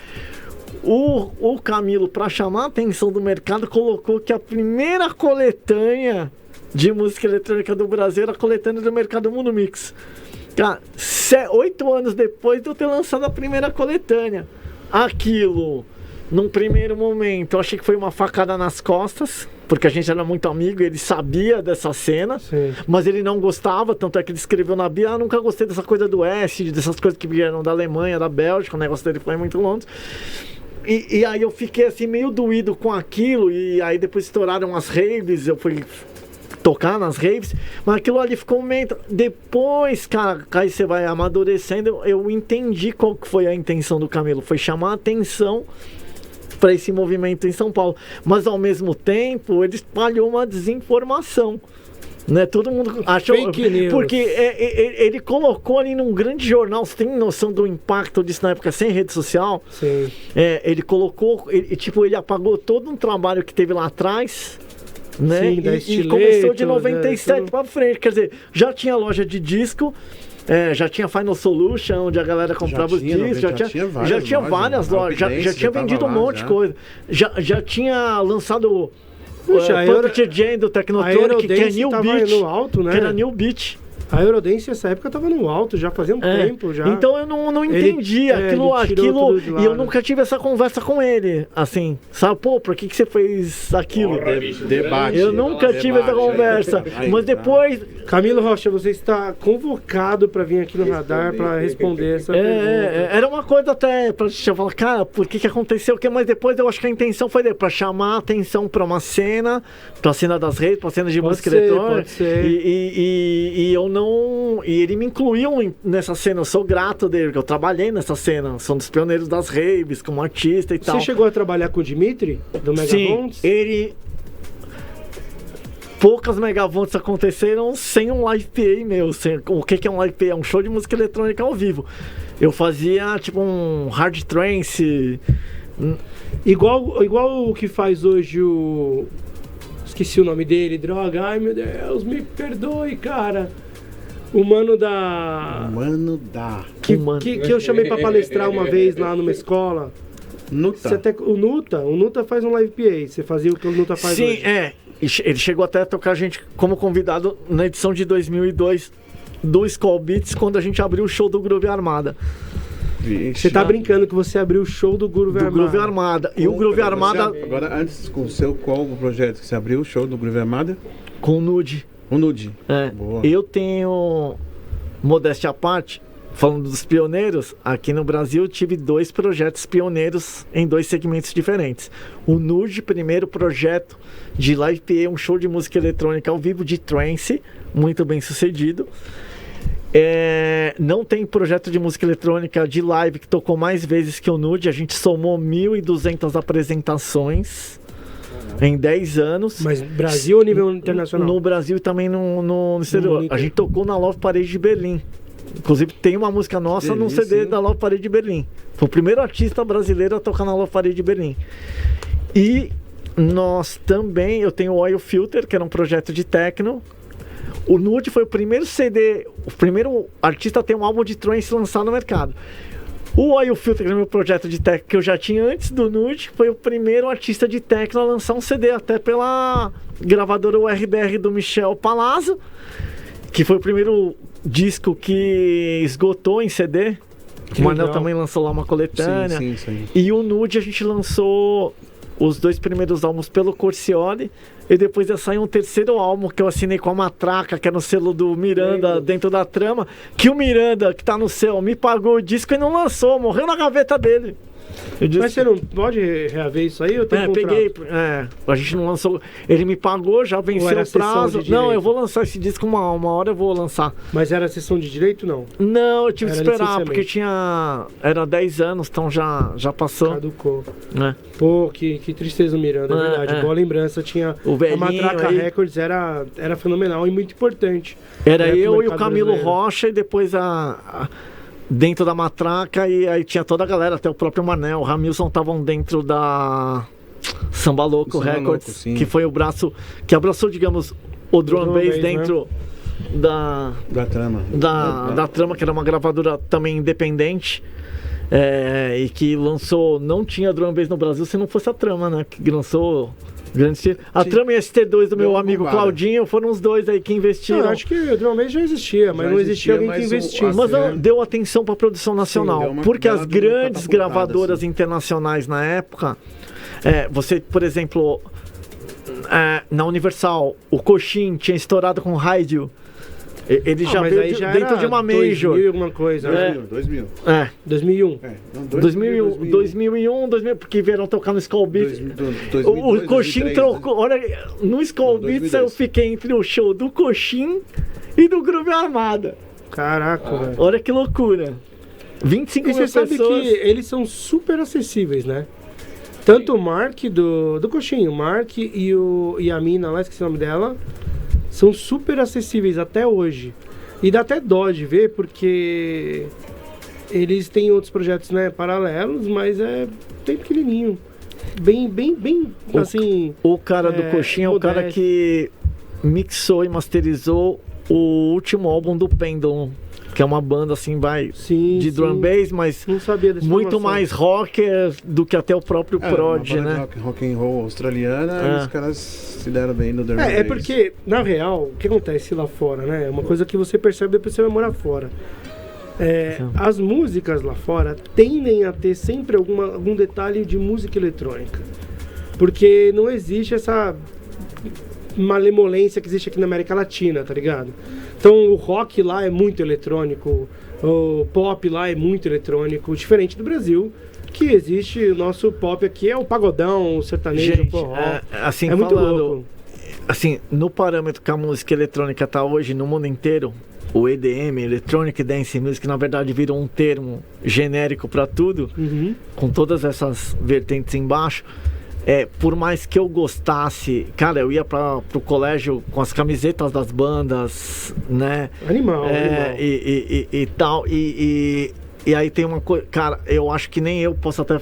[SPEAKER 4] o Camilo, para chamar a atenção do mercado, colocou que a primeira coletânea de música eletrônica do Brasil era a coletânea do Mercado Mundo Mix. Cara, 8 anos depois de eu ter lançado a primeira coletânea. Aquilo, num primeiro momento, eu achei que foi uma facada nas costas, porque a gente era muito amigo e ele sabia dessa cena. Sim. Mas ele não gostava, tanto é que ele escreveu na Bia, nunca gostei dessa coisa do acid, dessas coisas que vieram da Alemanha, da Bélgica, o negócio dele foi muito longe. E aí eu fiquei assim meio doído com aquilo, e aí depois estouraram as raves, eu fui tocar nas raves, mas aquilo ali ficou um momento. Depois, cara, aí você vai amadurecendo, eu entendi qual que foi a intenção do Camilo, foi chamar a atenção para esse movimento em São Paulo, mas ao mesmo tempo ele espalhou uma desinformação, né? Todo mundo achou, porque ele colocou ali num grande jornal. Você tem noção do impacto disso na época sem rede social?
[SPEAKER 2] Sim.
[SPEAKER 4] Ele colocou, ele apagou todo um trabalho que teve lá atrás, né? Sim, e começou de 97 para frente, quer dizer, já tinha loja de disco. Já tinha Final Solution, onde a galera comprava os discos, já tinha várias lojas, já tinha vendido um monte de coisa, já tinha lançado o Puppet Jam do Technotronic, que é New Beat,
[SPEAKER 2] no alto, né?
[SPEAKER 4] Que era New Beat.
[SPEAKER 2] A Eurodance nessa época tava no alto, já fazia um tempo já.
[SPEAKER 4] Então eu não entendi aquilo e eu nunca tive essa conversa com ele, assim, sabe? Pô, por que você fez aquilo?
[SPEAKER 3] Debate.
[SPEAKER 4] Eu nunca tive essa conversa, mas depois...
[SPEAKER 2] Camilo Rocha, você está convocado para vir aqui no Radar para responder essa pergunta.
[SPEAKER 4] Era uma coisa até pra gente falar, cara, por que aconteceu o que? Mas depois eu acho que a intenção foi para chamar a atenção para uma cena, para a cena das redes, para a cena de música eletrônica. E eu não... E ele me incluiu nessa cena, eu sou grato dele, porque eu trabalhei nessa cena, sou um dos pioneiros das raves, como artista e tal.
[SPEAKER 2] Você chegou a trabalhar com o Dimitri, do Megavonts?
[SPEAKER 4] Sim, poucas Megavonts aconteceram sem um live PA meu. O que é um live PA? É um show de música eletrônica ao vivo. Eu fazia tipo um hard trance.
[SPEAKER 2] Igual o que faz hoje o... Esqueci o nome dele, droga. Ai meu Deus, me perdoe, cara. O Mano da...
[SPEAKER 3] Mano da...
[SPEAKER 2] Que eu chamei pra palestrar uma vez lá numa escola. O Nuta faz um live PA. Você fazia o que o Nuta faz
[SPEAKER 4] Sim,
[SPEAKER 2] hoje.
[SPEAKER 4] Ele chegou até a tocar a gente como convidado na edição de 2002 do Skull Beats, quando a gente abriu o show do Groove Armada.
[SPEAKER 2] Você tá brincando que você abriu o show do Groove Armada.
[SPEAKER 4] Groove Armada. E o Groove Armada...
[SPEAKER 3] Agora, antes, com o seu qual o projeto que você abriu o show do Groove Armada?
[SPEAKER 4] Com o Nude.
[SPEAKER 3] O Nude.
[SPEAKER 4] Boa. Eu tenho, modéstia à parte, falando dos pioneiros, aqui no Brasil eu tive 2 projetos pioneiros em 2 segmentos diferentes. O Nude, primeiro projeto de live PA, um show de música eletrônica ao vivo de trance, muito bem sucedido. Não tem projeto de música eletrônica de live que tocou mais vezes que o Nude. A gente somou 1.200 apresentações em 10 anos.
[SPEAKER 2] Mas Brasil ou nível internacional?
[SPEAKER 4] No Brasil e também no exterior. A gente tocou na Love Parade de Berlim. Inclusive tem uma música nossa no CD da Love Parade de Berlim. Foi o primeiro artista brasileiro a tocar na Love Parade de Berlim. E nós também, eu tenho o Oil Filter, que era um projeto de techno. O Nude foi o primeiro CD, o primeiro artista a ter um álbum de trance lançado no mercado. O Oil Filter, que era o meu projeto de techno que eu já tinha antes do Nude, foi o primeiro artista de techno a lançar um CD, até pela gravadora URBR do Michel Palazzo, que foi o primeiro disco que esgotou em CD. O Manel também lançou lá uma coletânea.
[SPEAKER 3] Sim.
[SPEAKER 4] E o Nude a gente lançou os 2 primeiros álbuns pelo Corcioli. E depois ia sair um terceiro álbum que eu assinei com a Matraca, que era no selo do Miranda, dentro da trama. Que o Miranda, que tá no céu, me pagou o disco e não lançou, morreu na gaveta dele.
[SPEAKER 2] Mas você não pode reaver isso aí? Eu tenho
[SPEAKER 4] peguei. A gente não lançou. Ele me pagou, já venceu o prazo. Não, eu vou lançar esse disco uma hora, eu vou lançar.
[SPEAKER 2] Mas era sessão de direito, não?
[SPEAKER 4] Não, eu tive que esperar, porque era 10 anos, então já passou.
[SPEAKER 2] Caducou. Pô, que tristeza o Miranda, é verdade. Boa lembrança. Tinha a Matraca Records, era fenomenal e muito importante.
[SPEAKER 4] Era eu e o Camilo Rocha, e depois dentro da Matraca, e aí tinha toda a galera, até o próprio Manel, o Ramilson estavam dentro da Samba Louco Records, que foi o braço que abraçou, digamos, o drum and bass dentro, né? da trama, que era uma gravadora também independente, e que lançou, não tinha drum and bass no Brasil se não fosse a trama, né? Que lançou a trama e ST2 do meu amigo Claudinho foram os 2 aí que investiram.
[SPEAKER 2] Eu acho que o drum and bass já existia, mas não existia alguém que investiu.
[SPEAKER 4] Mas deu atenção para a produção nacional, porque as grandes gravadoras internacionais na época, você, por exemplo, na Universal, o Coxin tinha estourado com Rádio. Ele já veio dentro de uma Major.
[SPEAKER 2] 2000 alguma coisa.
[SPEAKER 3] 2000.
[SPEAKER 2] 2001.
[SPEAKER 4] 2000, porque vieram tocar no Skull Beats. O Coxin trocou. Olha, no Skull Beats eu fiquei entre o show do Coxin e do Groove Armada.
[SPEAKER 2] Caraca, velho.
[SPEAKER 4] Olha que loucura. 25 mil pessoas.
[SPEAKER 2] Você sabe que eles são super acessíveis, né? Tanto o Mark do Coxin, o Mark e a mina lá, esqueci o nome dela, são super acessíveis até hoje. E dá até dó de ver, porque eles têm outros projetos, né, paralelos, mas é bem pequenininho. Bem assim...
[SPEAKER 4] O cara do Coxin é o cara que mixou e masterizou o último álbum do Pendulum, que é uma banda assim, de drum and bass, mas
[SPEAKER 2] não sabia dessa
[SPEAKER 4] muito
[SPEAKER 2] informação.
[SPEAKER 4] Mais rocker do que até o próprio Prod, né?
[SPEAKER 3] Rock and roll australiana, e os caras se deram bem no drum and bass.
[SPEAKER 2] É porque, na real, o que acontece lá fora, né? É uma coisa que você percebe depois que você vai morar fora. As músicas lá fora tendem a ter sempre algum detalhe de música eletrônica. Porque não existe essa malemolência que existe aqui na América Latina, tá ligado? Então o rock lá é muito eletrônico, o pop lá é muito eletrônico, diferente do Brasil, que existe o nosso pop aqui, é o pagodão, o sertanejo, o forró.
[SPEAKER 4] Assim,
[SPEAKER 2] é muito louco.
[SPEAKER 4] Assim, no parâmetro que a música eletrônica tá hoje no mundo inteiro, o EDM, Electronic Dance Music, na verdade virou um termo genérico para tudo, com todas essas vertentes embaixo. Por mais que eu gostasse, cara, eu ia pro colégio com as camisetas das bandas, né?
[SPEAKER 2] Animal.
[SPEAKER 4] E tal, e aí tem uma coisa, cara, eu acho que nem eu posso até,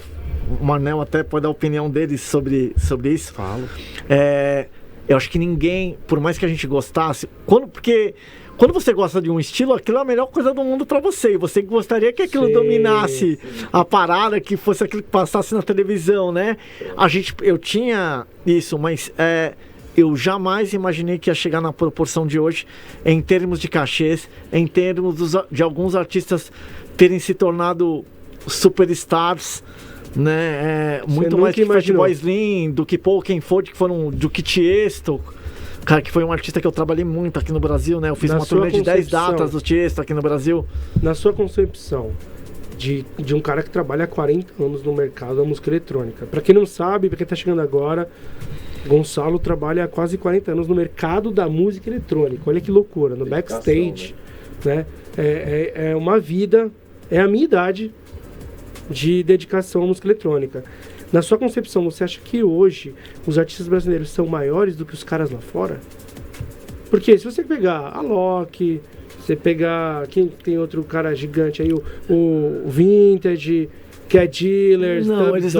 [SPEAKER 4] o Manel até pode dar a opinião dele sobre isso.
[SPEAKER 3] Falo.
[SPEAKER 4] Eu acho que ninguém, por mais que a gente gostasse, porque Quando você gosta de um estilo, aquilo é a melhor coisa do mundo pra você. E você gostaria que aquilo dominasse a parada, que fosse aquilo que passasse na televisão, né? Eu tinha isso, mas eu jamais imaginei que ia chegar na proporção de hoje, em termos de cachês, em termos de alguns artistas terem se tornado superstars, né? Muito mais que Fatboy Slim, do que Paul Kenford, que foram do que Tiesto, cara, que foi um artista que eu trabalhei muito aqui no Brasil, né? Eu fiz uma turnê de 10 datas do Tiesto aqui no Brasil.
[SPEAKER 2] Na sua concepção de um cara que trabalha há 40 anos no mercado da música eletrônica, pra quem não sabe, pra quem tá chegando agora, Gonçalo trabalha há quase 40 anos no mercado da música eletrônica. Olha que loucura, no backstage, né? É uma vida, é a minha idade de dedicação à música eletrônica. Na sua concepção, você acha que hoje os artistas brasileiros são maiores do que os caras lá fora? Porque se você pegar a Loki, você pegar... Quem tem outro cara gigante aí? O Vintage, Cat Dealers...
[SPEAKER 4] Não, eles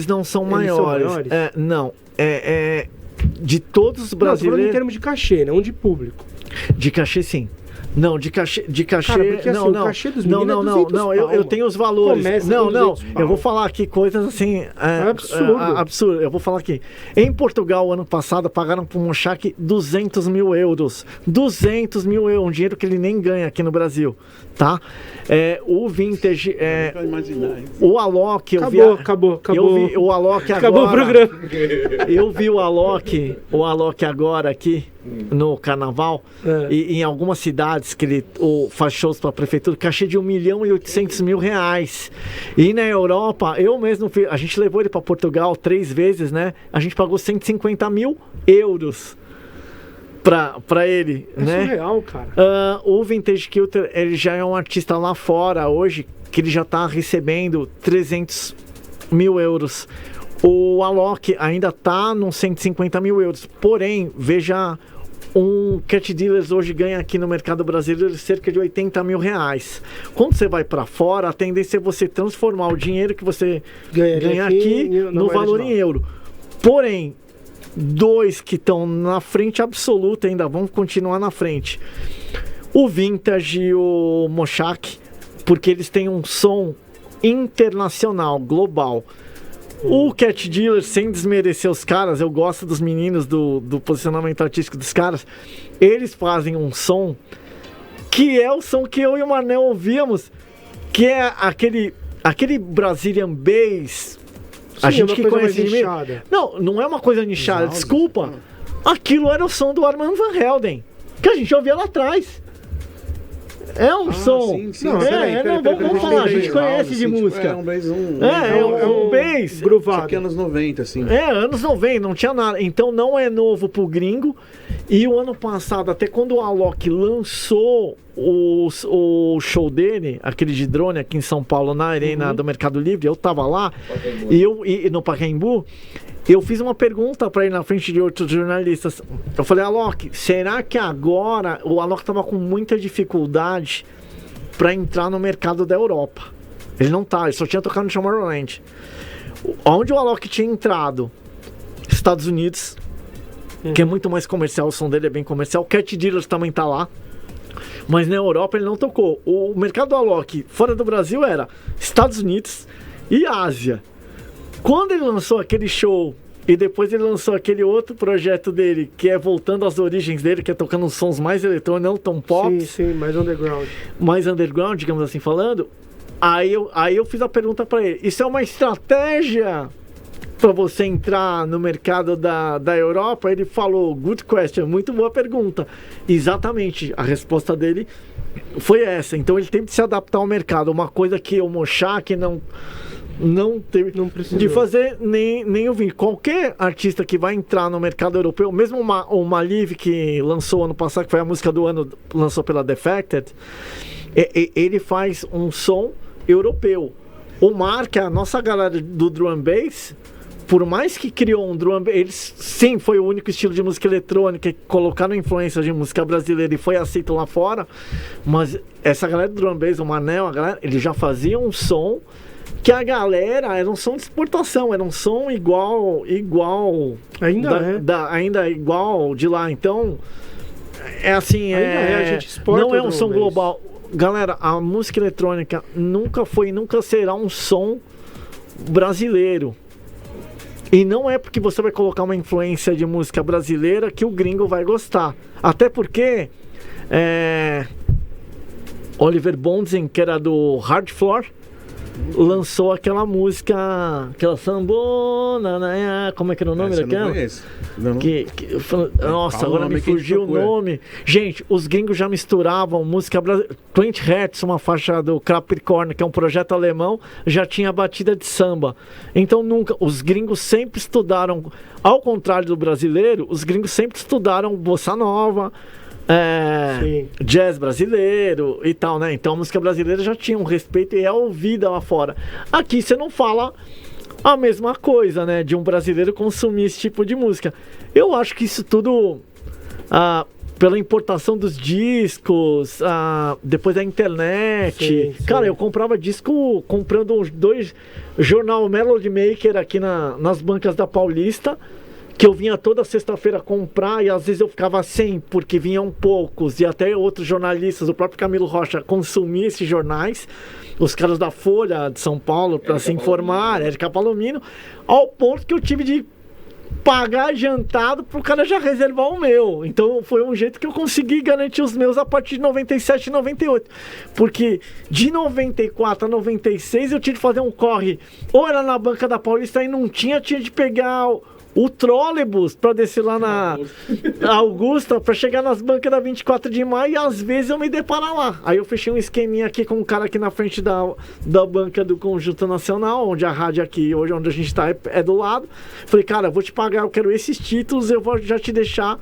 [SPEAKER 4] não são maiores. Não. De todos os brasileiros... Não,
[SPEAKER 2] falando em termos de cachê, não de público.
[SPEAKER 4] De cachê, sim. Não, de cachê... Cara, porque
[SPEAKER 2] assim, o cachê dos meninos
[SPEAKER 4] eu tenho os valores. Eu vou falar aqui coisas assim... absurdo. Eu vou falar aqui. Em Portugal, ano passado, pagaram pro Moshak 200 mil euros. 200 mil euros, um dinheiro que ele nem ganha aqui no Brasil, tá? O Vintage... o Alok...
[SPEAKER 2] Acabou.
[SPEAKER 4] Eu vi o Alok agora...
[SPEAKER 2] Acabou o programa.
[SPEAKER 4] Eu vi o Alok agora aqui no carnaval, e em algumas cidades que ele faz shows para a prefeitura, cachê de 1.800.000 reais. E na Europa, eu mesmo a gente levou ele para Portugal 3 vezes, né? A gente pagou 150 mil euros pra ele, né?
[SPEAKER 2] Surreal, cara.
[SPEAKER 4] O Vintage Culture, ele já é um artista lá fora hoje, que ele já tá recebendo 300 mil euros. O Alok ainda tá nos 150 mil euros. Porém, veja, um Cat Dealers hoje ganha aqui no mercado brasileiro cerca de 80 mil reais. Quando você vai para fora, a tendência é você transformar o dinheiro que você ganha aqui no valor em euro. Porém, 2 que estão na frente absoluta ainda vão continuar na frente. O Vintage e o Moshak, porque eles têm um som internacional, global. O Cat Dealer, sem desmerecer os caras, eu gosto dos meninos, do posicionamento artístico dos caras, eles fazem um som que é o som que eu e o Manel ouvíamos, que é aquele Brazilian Bass.
[SPEAKER 2] Sim,
[SPEAKER 4] a gente que conhece não é uma coisa nichada, desculpa. Aquilo era o som do Armand Van Helden, que a gente ouvia lá atrás. É um som.
[SPEAKER 3] Sim.
[SPEAKER 4] Vamos falar, a gente conhece de música.
[SPEAKER 3] É um bass.
[SPEAKER 4] É um bass.
[SPEAKER 2] Gruvado.
[SPEAKER 3] Só que anos 90, assim.
[SPEAKER 4] Anos 90, não tinha nada. Então não é novo pro gringo. E o ano passado, até quando o Alok lançou o show dele, aquele de drone aqui em São Paulo, na arena do Mercado Livre, eu tava lá, e no Pacaembu, eu fiz uma pergunta para ele na frente de outros jornalistas. Eu falei, Alok, será que agora... O Alok tava com muita dificuldade para entrar no mercado da Europa. Ele não tá, ele só tinha tocado no Tomorrowland. Onde o Alok tinha entrado? Estados Unidos, que é muito mais comercial, o som dele é bem comercial. Cat Dealers também tá lá. Mas na Europa ele não tocou. O mercado do Alok fora do Brasil era Estados Unidos e Ásia. Quando ele lançou aquele show e depois ele lançou aquele outro projeto dele, que é voltando às origens dele, que é tocando uns sons mais eletrônicos, não tão pop.
[SPEAKER 2] Sim, mais underground.
[SPEAKER 4] Mais underground, digamos assim, falando. Aí eu fiz a pergunta pra ele. Isso é uma estratégia para você entrar no mercado da Europa? Ele falou, good question, muito boa pergunta. Exatamente, a resposta dele foi essa. Então ele tem que se adaptar ao mercado. Uma coisa que o Moshak não teve de fazer, nem eu vi. Qualquer artista que vai entrar no mercado europeu, mesmo o Maliv, que lançou ano passado, que foi a música do ano, lançou pela Defected, ele faz um som europeu. O Mark, a nossa galera do drum bass, por mais que criou um drum bass, ele sim foi o único estilo de música eletrônica que colocaram influência de música brasileira e foi aceito lá fora, mas essa galera do drum bass, o Manel, a galera, eles já faziam um som que a galera era um som de exportação, era um som igual
[SPEAKER 2] ainda igual de lá. Então
[SPEAKER 4] é assim,
[SPEAKER 2] a gente exporta
[SPEAKER 4] não é um som
[SPEAKER 2] mas...
[SPEAKER 4] global. Galera, a música eletrônica nunca foi e nunca será um som brasileiro. E não é porque você vai colocar uma influência de música brasileira que o gringo vai gostar. Até porque Oliver Bonzen, que era do Hard Floor, lançou aquela música, aquela sambona, né? Como é que era o nome daquela?
[SPEAKER 3] Eu não conheço. Não.
[SPEAKER 4] Nossa, agora me fugiu o nome. Gente, os gringos já misturavam música brasileira. 20 Hertz, uma faixa do Capricorn, que é um projeto alemão, já tinha batida de samba. Então nunca, os gringos sempre estudaram, ao contrário do brasileiro, os gringos sempre estudaram bossa nova, jazz brasileiro e tal, né? Então a música brasileira já tinha um respeito e é ouvida lá fora. Aqui você não fala a mesma coisa, né? De um brasileiro consumir esse tipo de música. Eu acho que isso tudo pela importação dos discos, depois da internet.
[SPEAKER 2] Sim.
[SPEAKER 4] Cara, eu comprava disco comprando uns 2 jornal Melody Maker aqui nas bancas da Paulista, que eu vinha toda sexta-feira comprar e às vezes eu ficava sem, porque vinham poucos, e até outros jornalistas, o próprio Camilo Rocha, consumia esses jornais, os caras da Folha de São Paulo, para se informar, Érica Palomino, ao ponto que eu tive de pagar adiantado pro cara já reservar o meu. Então foi um jeito que eu consegui garantir os meus a partir de 97 e 98. Porque de 94 a 96 eu tinha de fazer um corre, ou era na banca da Paulista e não tinha de pegar o trólebus para descer lá na Augusta, para chegar nas bancas da 24 de maio, e às vezes eu me deparar lá. Aí eu fechei um esqueminha aqui com um cara aqui na frente da banca do Conjunto Nacional, onde a rádio aqui, hoje onde a gente está, é do lado. Falei, cara, eu vou te pagar, eu quero esses títulos, eu vou já te deixar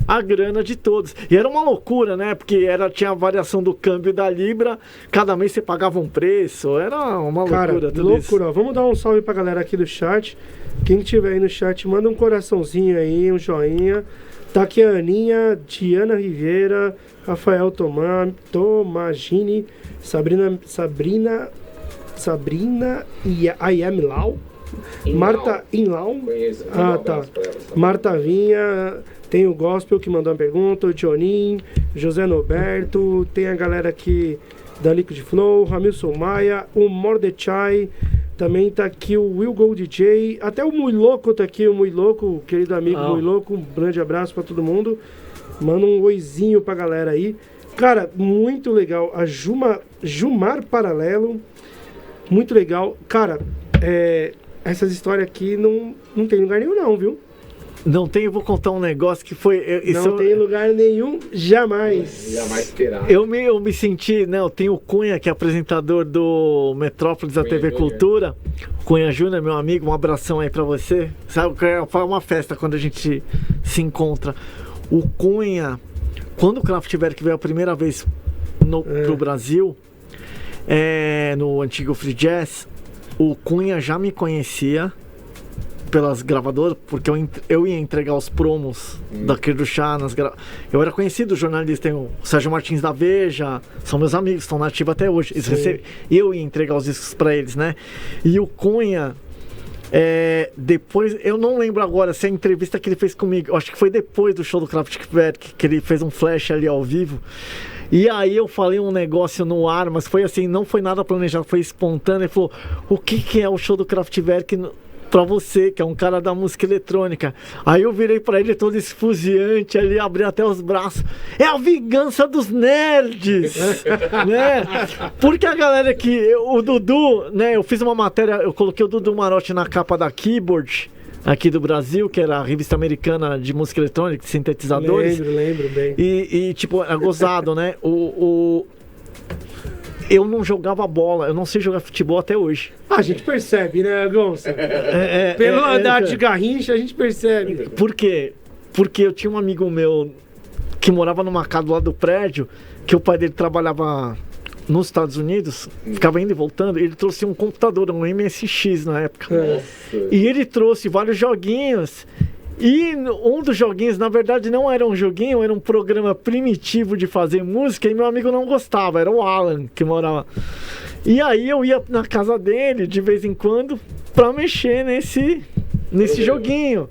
[SPEAKER 4] a grana de todos. E era uma loucura, né? Porque tinha a variação do câmbio da Libra, cada mês você pagava um preço, era uma loucura.
[SPEAKER 2] Cara, loucura. Vamos dar um salve pra galera aqui do chat. Quem tiver aí no chat, manda um coraçãozinho aí, um joinha. Tá aqui a Aninha, Diana Rivera, Rafael Tomagini, Sabrina e Ayam Lau, Marta Inlau. Tá. Marta Vinha, tem o Gospel que mandou uma pergunta, o Dionim, José Noberto, tem a galera aqui da Liquid Flow, Ramilson Maia, o Mordechai. Também tá aqui o Will Go DJ, até o Mui Louco tá aqui, o Mui Louco, querido amigo Mui Louco, um grande abraço pra todo mundo. Manda um oizinho pra galera aí. Cara, muito legal. A Jumar Paralelo, muito legal. Cara, essas histórias aqui não tem lugar nenhum não, viu?
[SPEAKER 4] Não tem, eu vou contar um negócio que foi...
[SPEAKER 2] Não tem lugar nenhum, jamais.
[SPEAKER 5] Jamais terá.
[SPEAKER 4] Eu me senti... Não, tem o Cunha, que é apresentador do Metrópolis da TV Cultura. Cunha Júnior, meu amigo, um abração aí pra você. Sabe, foi uma festa quando a gente se encontra. O Cunha, quando o Kraftwerk veio a primeira vez pro Brasil, no antigo Free Jazz, o Cunha já me conhecia pelas gravadoras, porque eu ia entregar os promos daquele do Chá eu era conhecido jornalista, tem o Sérgio Martins da Veja, são meus amigos, estão na ativa até hoje. Eu ia entregar os discos pra eles, né? E o Cunha, depois, eu não lembro agora se a entrevista que ele fez comigo, eu acho que foi depois do show do Kraftwerk, que ele fez um flash ali ao vivo. E aí eu falei um negócio no ar, mas foi assim, não foi nada planejado, foi espontâneo. Ele falou, o que é o show do Kraftwerk pra você, que é um cara da música eletrônica? Aí eu virei pra ele todo esfuziante ali, abri até os braços. É a vingança dos nerds! Né? Porque a galera o Dudu, né? Eu fiz uma matéria, eu coloquei o Dudu Marotti na capa da Keyboard aqui do Brasil, que era a revista americana de música eletrônica, de sintetizadores.
[SPEAKER 2] Lembro bem.
[SPEAKER 4] E tipo, é gozado, né? Eu não jogava bola, eu não sei jogar futebol até hoje.
[SPEAKER 2] A gente percebe, né, Gonça? Pelo andar de garrincha, a gente percebe.
[SPEAKER 4] Por quê? Porque eu tinha um amigo meu que morava numa casa do lado do prédio, que o pai dele trabalhava nos Estados Unidos, ficava indo e voltando, ele trouxe um computador, um MSX na época. E ele trouxe vários joguinhos. E um dos joguinhos, na verdade, não era um joguinho, era um programa primitivo de fazer música, e meu amigo não gostava, era o Alan que morava. E aí eu ia na casa dele de vez em quando pra mexer nesse joguinho.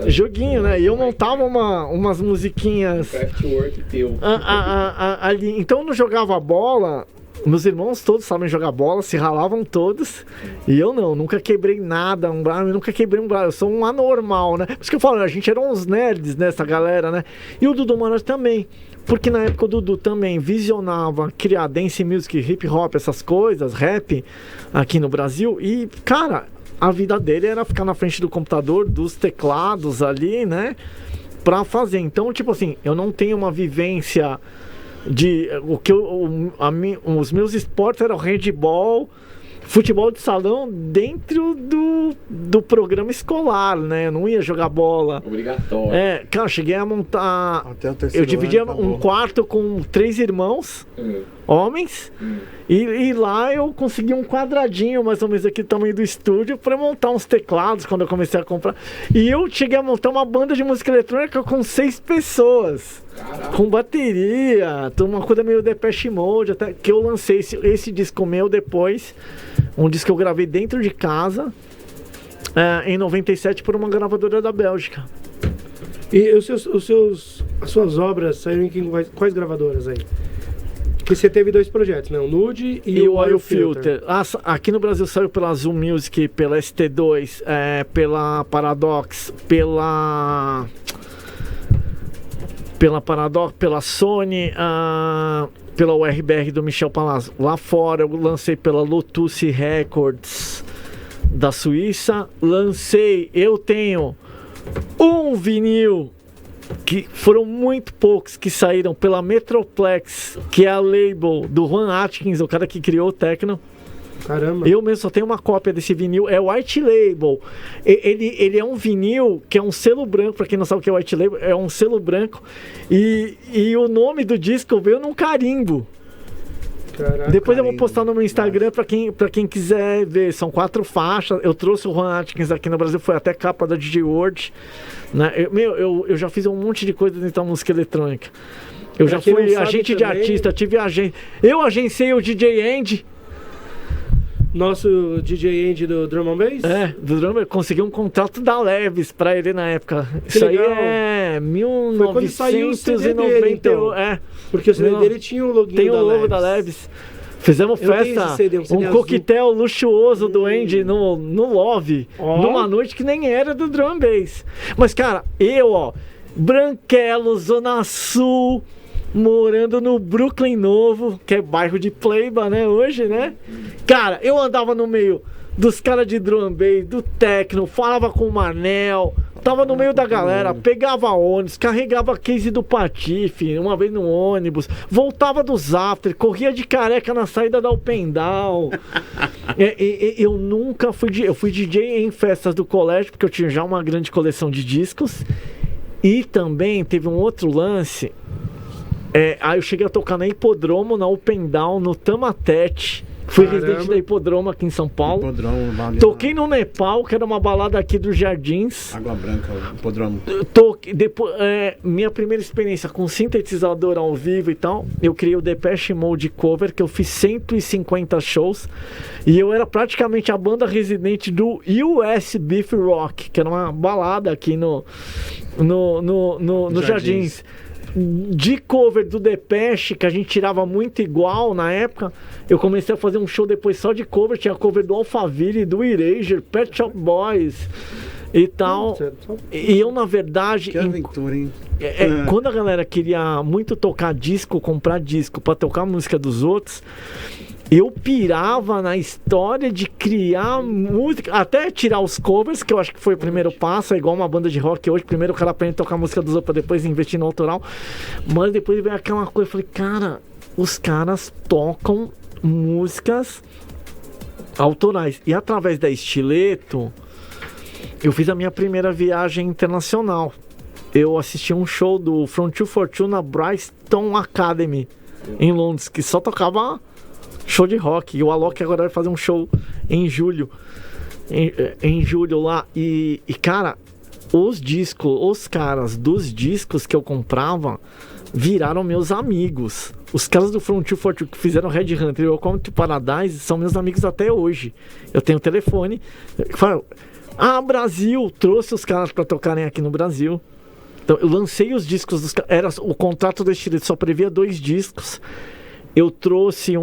[SPEAKER 4] Joguinho, né? E eu montava umas musiquinhas.
[SPEAKER 5] Craftwork teu.
[SPEAKER 4] Ali. Então eu não jogava bola. Meus irmãos todos sabem jogar bola, se ralavam todos. E eu não, nunca quebrei nada, nunca quebrei um braço. Eu sou um anormal, né? Por isso que eu falo, a gente era uns nerds nessa galera, né? E o Dudu Manoel também. Porque na época o Dudu também visionava criar dance music, hip hop, essas coisas, rap aqui no Brasil. E, cara, a vida dele era ficar na frente do computador, dos teclados ali, né? Pra fazer. Então, tipo assim, eu não tenho uma vivência de... os meus esportes eram handball, futebol de salão dentro do programa escolar, né? Eu não ia jogar bola.
[SPEAKER 5] Obrigatório.
[SPEAKER 4] Cara, eu cheguei a montar...
[SPEAKER 3] Até o terceiro
[SPEAKER 4] eu dividia
[SPEAKER 3] ano,
[SPEAKER 4] um quarto com 3 irmãos, homens, e lá eu consegui um quadradinho, mais ou menos aqui do tamanho do estúdio, pra montar uns teclados quando eu comecei a comprar. E eu cheguei a montar uma banda de música eletrônica com 6 pessoas. Caraca. Com bateria, uma coisa meio Depeche Mode, até que eu lancei esse disco meu depois, um disco que eu gravei dentro de casa, em 97 por uma gravadora da Bélgica.
[SPEAKER 2] E as suas obras saíram em quais gravadoras aí? Porque você teve 2 projetos, né? O Nude e o Oil Filter.
[SPEAKER 4] Aqui no Brasil saiu pela Azul Music, pela ST2, pela Paradox, pela Paradox, pela Sony, pela URBR do Michel Palazzo. Lá fora eu lancei pela Lotus Records da Suíça. Eu tenho um vinil, que foram muito poucos que saíram pela Metroplex, que é a label do Juan Atkins, o cara que criou o techno.
[SPEAKER 2] Caramba.
[SPEAKER 4] Eu mesmo só tenho uma cópia desse vinil, é White Label. Ele é um vinil que é um selo branco, pra quem não sabe o que é White Label, é um selo branco. E o nome do disco veio num carimbo.
[SPEAKER 2] Caraca,
[SPEAKER 4] depois eu vou postar no meu Instagram pra quem quiser ver. São 4 faixas. Eu trouxe o Juan Atkins aqui no Brasil, foi até capa da DJ World, né? Eu já fiz um monte de coisa dentro da música eletrônica. Eu já fui agente de artista, tive agente. Eu agenciei o DJ Andy.
[SPEAKER 2] Nosso DJ Andy do Drum and Bass?
[SPEAKER 4] Do Drum and Bass. Consegui um contrato da Leves pra ele na época.
[SPEAKER 2] Que
[SPEAKER 4] isso
[SPEAKER 2] legal.
[SPEAKER 4] Aí é 1991.
[SPEAKER 2] Foi quando saiu o CD dele, então. Porque o CD dele tinha o logo
[SPEAKER 4] Tem o logo da Leves. Fizemos festa,
[SPEAKER 2] CD, um
[SPEAKER 4] coquetel luxuoso do Andy no Love, numa noite que nem era do Drum and Bass. Mas, cara, Branquelo, Zona Sul, morando no Brooklyn Novo, que é bairro de Pleiba, né, hoje, né? Cara, eu andava no meio dos caras de drum and bass, do techno, falava com o Manel, tava no meio da galera, pegava ônibus, carregava case do Patife, uma vez no ônibus, voltava dos after, corria de careca na saída da Open Down. Eu nunca eu fui DJ em festas do colégio, porque eu tinha já uma grande coleção de discos, e também teve um outro lance. Aí eu cheguei a tocar na Hipodromo, na Open Down, no Tamatete. Fui residente da Hipodromo aqui em São Paulo. Toquei no Nepal, que era uma balada aqui dos Jardins.
[SPEAKER 3] Água Branca, Hipodromo.
[SPEAKER 4] Minha primeira experiência com sintetizador ao vivo e tal, eu criei o Depeche Mode cover, que eu fiz 150 shows. E eu era praticamente a banda residente do US Beef Rock, que era uma balada aqui no Jardins. De cover do Depeche, que a gente tirava muito igual na época. Eu comecei a fazer um show depois só de cover. Tinha cover do Alphaville, do Erasure, Pet Shop Boys e tal. E eu, na verdade...
[SPEAKER 3] Que aventura, hein?
[SPEAKER 4] Quando a galera queria muito tocar disco, comprar disco pra tocar a música dos outros, eu pirava na história de criar música, até tirar os covers, que eu acho que foi o primeiro passo, é igual uma banda de rock hoje. Primeiro o cara aprende a tocar a música dos outros pra depois investir no autoral. Mas depois veio aquela coisa, eu falei, cara, os caras tocam músicas autorais. E através da Estileto, eu fiz a minha primeira viagem internacional. Eu assisti um show do From 242 na Brixton Academy, em Londres, que só tocava show de rock. E o Alok agora vai fazer um show em julho. Em julho lá. E cara, os caras dos discos que eu comprava viraram meus amigos. Os caras do From 242 que fizeram Red Hunter e Welcome to Paradise são meus amigos até hoje. Eu tenho o telefone. Falo, Brasil, trouxe os caras pra tocarem aqui no Brasil. Então eu lancei os discos dos caras. O contrato do Estileto só previa 2 discos. Eu trouxe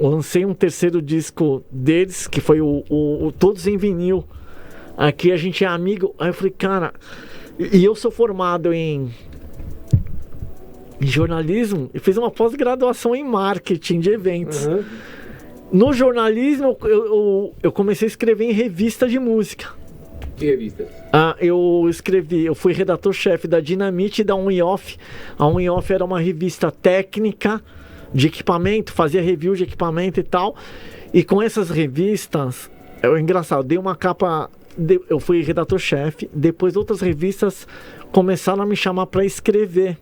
[SPEAKER 4] lancei um terceiro disco deles, que foi o Todos em Vinil. Aqui a gente é amigo. Aí eu falei, cara, e eu sou formado em jornalismo e fiz uma pós-graduação em marketing de eventos.
[SPEAKER 2] Uhum.
[SPEAKER 4] No jornalismo, eu comecei a escrever em revista de música.
[SPEAKER 5] Que revista?
[SPEAKER 4] Eu fui redator-chefe da Dynamite e da On-Off. A On-Off era uma revista técnica de equipamento, fazia review de equipamento e tal. E com essas revistas, é engraçado, dei uma capa. Eu fui redator-chefe. Depois outras revistas começaram a me chamar para escrever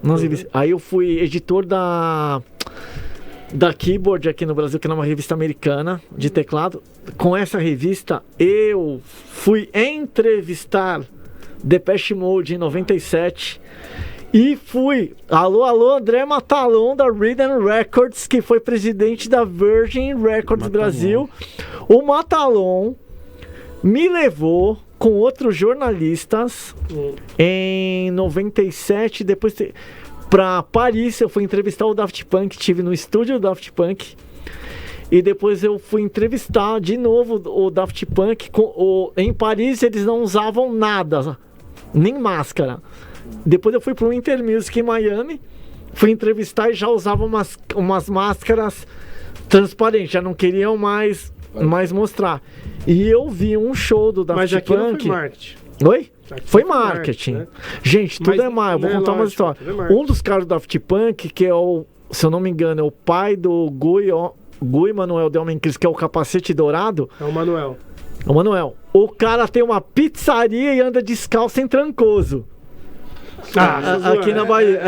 [SPEAKER 4] nas revistas. Aí eu fui editor da Keyboard aqui no Brasil, que era uma revista americana de teclado. Com essa revista eu fui entrevistar Depeche Mode em 97 e fui, alô André Matalon da Rhythm Records, que foi presidente da Virgin Records Brasil. O Matalon me levou com outros jornalistas em 97, depois pra Paris. Eu fui entrevistar o Daft Punk, estive no estúdio do Daft Punk. E depois eu fui entrevistar de novo o Daft Punk. Em Paris eles não usavam nada, nem máscara. Depois eu fui pro Winter Music em Miami, fui entrevistar e já usavam umas máscaras transparentes, já não queriam mais mostrar. E eu vi um show do Daft Punk. Mas aqui não foi marketing. Oi? Foi marketing. Né? Gente, tudo é mais. Eu vou contar uma história. Um dos caras do Daft Punk, que é se eu não me engano, é o pai do Gui Manuel Delmencris, que é o Capacete Dourado.
[SPEAKER 2] É o Manuel.
[SPEAKER 4] O cara tem uma pizzaria e anda descalço em Trancoso. Aqui na Bahia.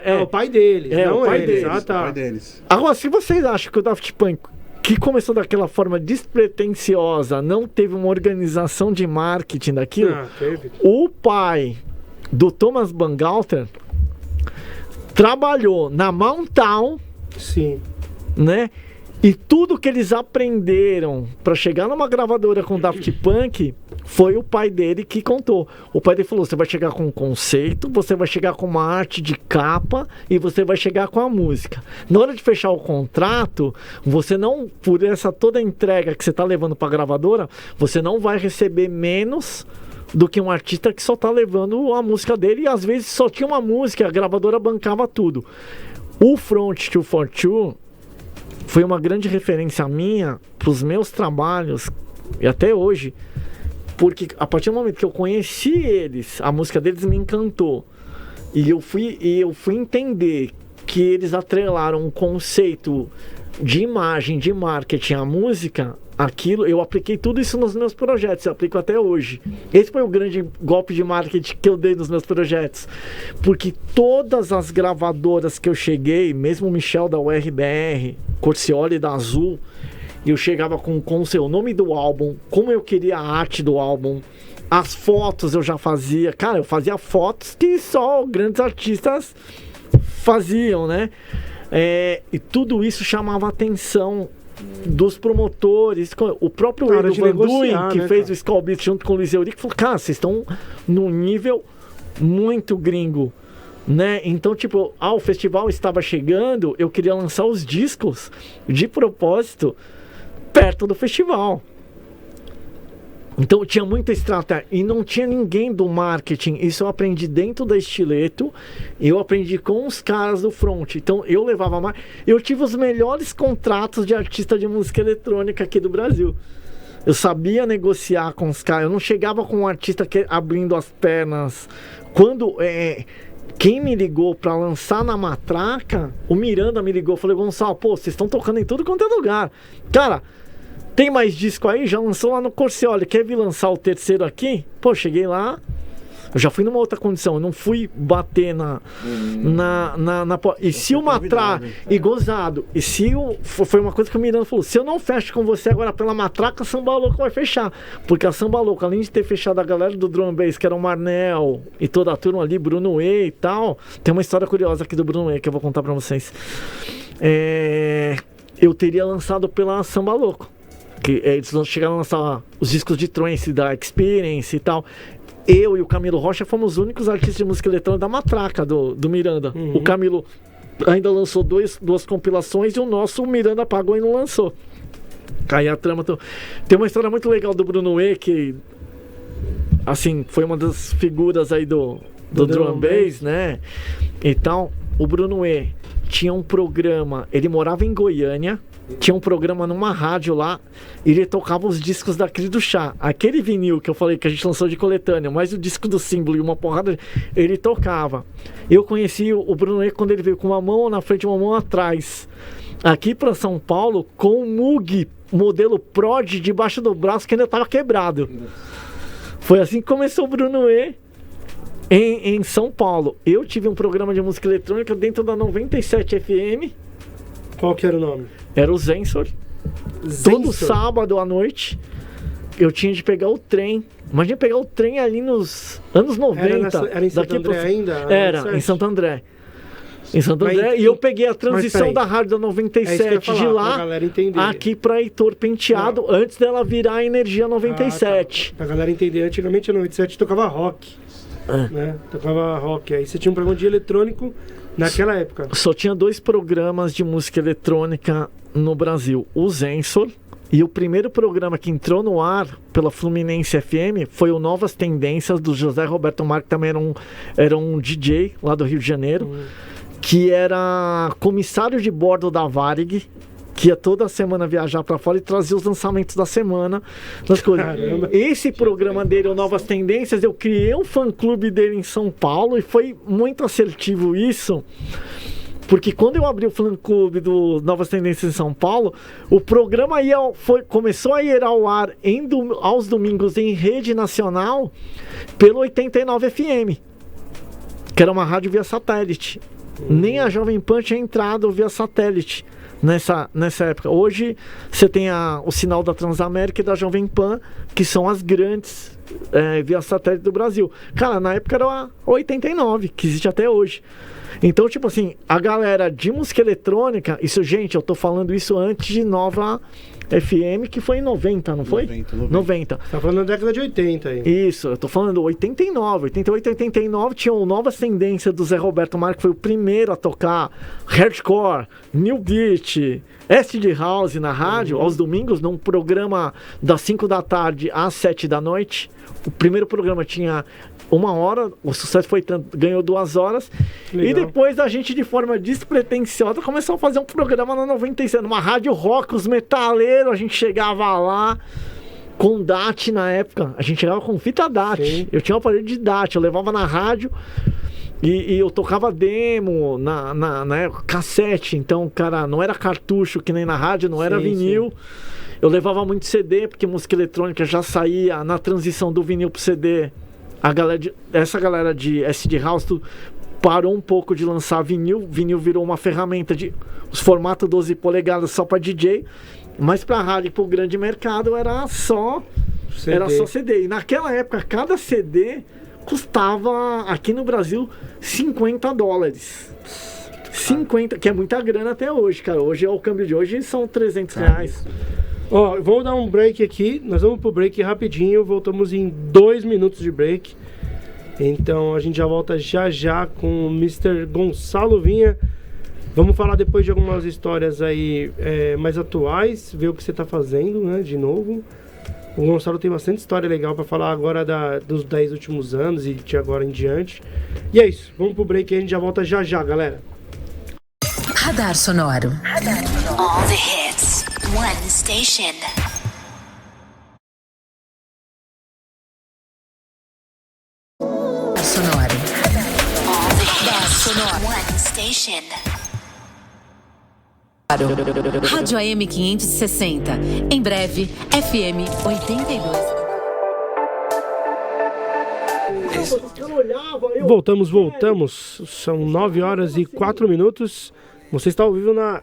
[SPEAKER 2] É o pai deles. Não
[SPEAKER 4] o pai
[SPEAKER 2] eles.
[SPEAKER 4] Deles.
[SPEAKER 3] Pai deles.
[SPEAKER 4] Agora, se vocês acham que o Daft Punk, que começou daquela forma despretensiosa, não teve uma organização de marketing daquilo,
[SPEAKER 2] teve.
[SPEAKER 4] O pai do Thomas Bangalter trabalhou na Mountown.
[SPEAKER 2] Sim.
[SPEAKER 4] Né? E tudo que eles aprenderam para chegar numa gravadora com Daft Punk foi o pai dele que contou. O pai dele falou: você vai chegar com um conceito, você vai chegar com uma arte de capa e você vai chegar com a música. Na hora de fechar o contrato, você não, por essa toda entrega que você tá levando para a gravadora, você não vai receber menos do que um artista que só tá levando a música dele, e às vezes só tinha uma música, a gravadora bancava tudo. O From 242 foi uma grande referência minha para os meus trabalhos, e até hoje, porque a partir do momento que eu conheci eles, a música deles me encantou, e eu fui entender que eles atrelaram um conceito de imagem, de marketing à música. Aquilo, eu apliquei tudo isso nos meus projetos, eu aplico até hoje. Esse foi o grande golpe de marketing que eu dei nos meus projetos, porque todas as gravadoras que eu cheguei, mesmo o Michel da URBR, Corcioli da Azul, eu chegava com o nome do álbum, como eu queria a arte do álbum, as fotos eu já fazia. Cara, eu fazia fotos que só grandes artistas faziam, né? E tudo isso chamava a atenção dos promotores. O próprio Edu Van Duyn, que fez o Skull Beat junto com o Luiz Eurico, falou: cara, vocês estão num nível muito gringo, né? Então, tipo, o festival estava chegando, eu queria lançar os discos de propósito perto do festival. Então tinha muita estratégia e não tinha ninguém do marketing. Isso eu aprendi dentro da Estileto, eu aprendi com os caras do front. Então eu levava eu tive os melhores contratos de artista de música eletrônica aqui do Brasil. Eu sabia negociar com os caras. Eu não chegava com um artista abrindo as pernas. Quando quem me ligou para lançar na Matraca, o Miranda me ligou, falei: Gonçalo, pô, vocês estão tocando em tudo quanto é lugar, cara, tem mais disco aí? Já lançou lá no Corcioli, quer vir lançar o terceiro aqui? Pô, cheguei lá, Eu já fui numa outra condição, eu não fui bater na e se o matraca, e gozado, e se foi uma coisa que o Miranda falou, se eu não fecho com você agora pela matraca, a Samba Louca vai fechar, porque a Samba Louca, além de ter fechado a galera do Drum Bass, que era o Marnel e toda a turma ali, Bruno E e tal, tem uma história curiosa aqui do Bruno E que eu vou contar pra vocês. Eu teria lançado pela Samba Louca, que eles chegaram a lançar os discos de trance da Experience e tal. Eu e o Camilo Rocha fomos os únicos artistas de música eletrônica da matraca do Miranda. O Camilo ainda lançou duas compilações e o Miranda apagou e não lançou. Caiu a trama. Tem uma história muito legal do Bruno E, que assim, foi uma das figuras aí do Drum Bass, né? Então, o Bruno E tinha um programa, ele morava em Goiânia, tinha um programa numa rádio lá, e ele tocava os discos da Cris do Chá. Aquele vinil que eu falei que a gente lançou de coletânea, mais o disco do Símbolo e uma porrada, ele tocava. Eu conheci o Bruno E quando ele veio com uma mão na frente e uma mão atrás, aqui para São Paulo, com um Moog modelo Prod debaixo do braço que ainda estava quebrado. Foi assim que começou o Bruno E em São Paulo. Eu tive um programa de música eletrônica dentro da 97 FM.
[SPEAKER 2] Qual que era o nome?
[SPEAKER 4] Era o Zensor. Todo sábado à noite eu tinha de pegar o trem. Imagina pegar o trem ali nos anos 90.
[SPEAKER 2] Era em Santo André ainda?
[SPEAKER 4] Era, em Santo André. Em Santo André. E eu peguei a transição da rádio da 97 de lá aqui pra Heitor Penteado, antes dela virar a Energia 97.
[SPEAKER 2] Pra galera entender, antigamente a 97 tocava rock. Né? Tocava rock. Aí você tinha um programa de eletrônico naquela época.
[SPEAKER 4] Só tinha 2 programas de música eletrônica no Brasil. O Zensor. E o primeiro programa que entrou no ar pela Fluminense FM foi o Novas Tendências, do José Roberto Marques, que também era um DJ lá do Rio de Janeiro, que era comissário de bordo da Varig, que ia toda semana viajar para fora e trazia os lançamentos da semana, das coisas. Caramba. Esse programa dele, o Novas Tendências, eu criei um fã-clube dele em São Paulo, e foi muito assertivo isso, porque quando eu abri o fã-clube do Novas Tendências em São Paulo, o programa começou a ir ao ar aos domingos em rede nacional pelo 89 FM, que era uma rádio via satélite. Nem a Jovem Pan tinha entrado via satélite nessa época. Hoje você tem o sinal da Transamérica e da Jovem Pan, que são as grandes via satélite do Brasil. Cara, na época era 89, que existe até hoje. Então, tipo assim, a galera de música eletrônica, isso, gente, eu tô falando isso antes de Nova FM, que foi em 90, não foi? 90.
[SPEAKER 2] Você tá falando da década de 80 aí.
[SPEAKER 4] Isso, eu tô falando 89, 88, 89, tinha o Novas Tendências do Zé Roberto Marques, que foi o primeiro a tocar hardcore, new beat, acid house na rádio, aos domingos, num programa das 5 da tarde às 7 da noite. O primeiro programa tinha 1 hora, o sucesso foi tanto, ganhou 2 horas. Legal. E depois a gente, de forma despretensiosa, começou a fazer um programa na 97, numa rádio rock, os metaleiros, a gente chegava lá com DAT na época, a gente chegava com fita DAT. Sim. Eu tinha um aparelho de DAT, eu levava na rádio e eu tocava demo na época, cassete, então, cara, não era cartucho que nem na rádio, não era vinil. Sim. Eu levava muito CD, porque música eletrônica já saía na transição do vinil pro CD. Essa galera de acid house parou um pouco de lançar vinil. Vinil virou uma ferramenta de os formatos 12 polegadas só para DJ, mas para rádio e para o grande mercado era só CD. E naquela época cada CD custava aqui no Brasil $50. 50, que é muita grana até hoje, cara. Hoje o câmbio de hoje são R$300.
[SPEAKER 2] Ó, vamos dar um break aqui. Nós vamos pro break rapidinho. Voltamos em 2 minutos de break. Então a gente já volta já com o Mr. Gonçalo Vinha. Vamos falar depois de algumas histórias aí mais atuais, ver o que você tá fazendo, né, de novo. O Gonçalo tem bastante história legal para falar agora dos 10 últimos anos e de agora em diante. E é isso, vamos pro break e a gente já volta já, galera.
[SPEAKER 5] Radar Sonoro. All the hits, one station. Sonoro. All the hits, Sonoro. One station. Rádio AM 560. Em breve, FM 82.
[SPEAKER 1] mais.
[SPEAKER 2] Voltamos. São 9 horas e 4 minutos. Você está ao vivo na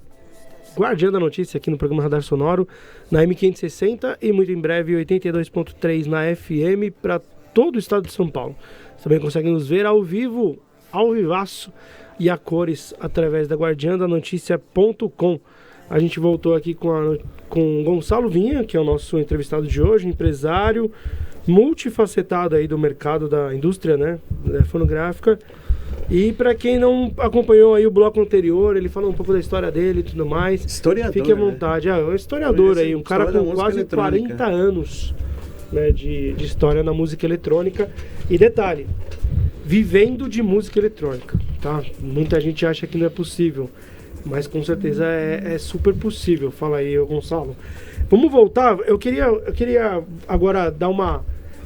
[SPEAKER 2] Guardiã da Notícia, aqui no programa Radar Sonoro, na M560 e muito em breve 82.3 na FM para todo o estado de São Paulo. Você também consegue nos ver ao vivo, ao vivaço e a cores através da guardiandanoticia.com. A gente voltou aqui com Gonçalo Vinha, que é o nosso entrevistado de hoje, empresário multifacetado aí do mercado da indústria, né, fonográfica. E para quem não acompanhou aí o bloco anterior, ele falou um pouco da história dele e tudo mais.
[SPEAKER 3] Historiador,
[SPEAKER 2] fique à vontade. É um historiador aí, um cara com quase 40 anos, né, de história na música eletrônica. E detalhe, vivendo de música eletrônica, tá? Muita gente acha que não é possível, mas com certeza é super possível. Fala aí, Gonçalo. Vamos voltar. Eu queria agora dar uma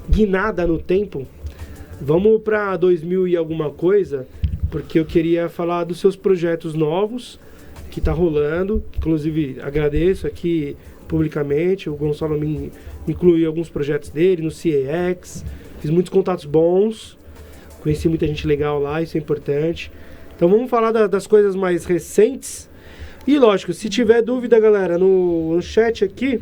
[SPEAKER 2] guinada no tempo. Vamos para 2000 e alguma coisa, porque eu queria falar dos seus projetos novos que tá rolando. Inclusive, agradeço aqui publicamente. O Gonçalo me incluiu em alguns projetos dele no CAX. Fiz muitos contatos bons. Conheci muita gente legal lá, isso é importante. Então vamos falar das coisas mais recentes. E lógico, se tiver dúvida, galera, no chat aqui,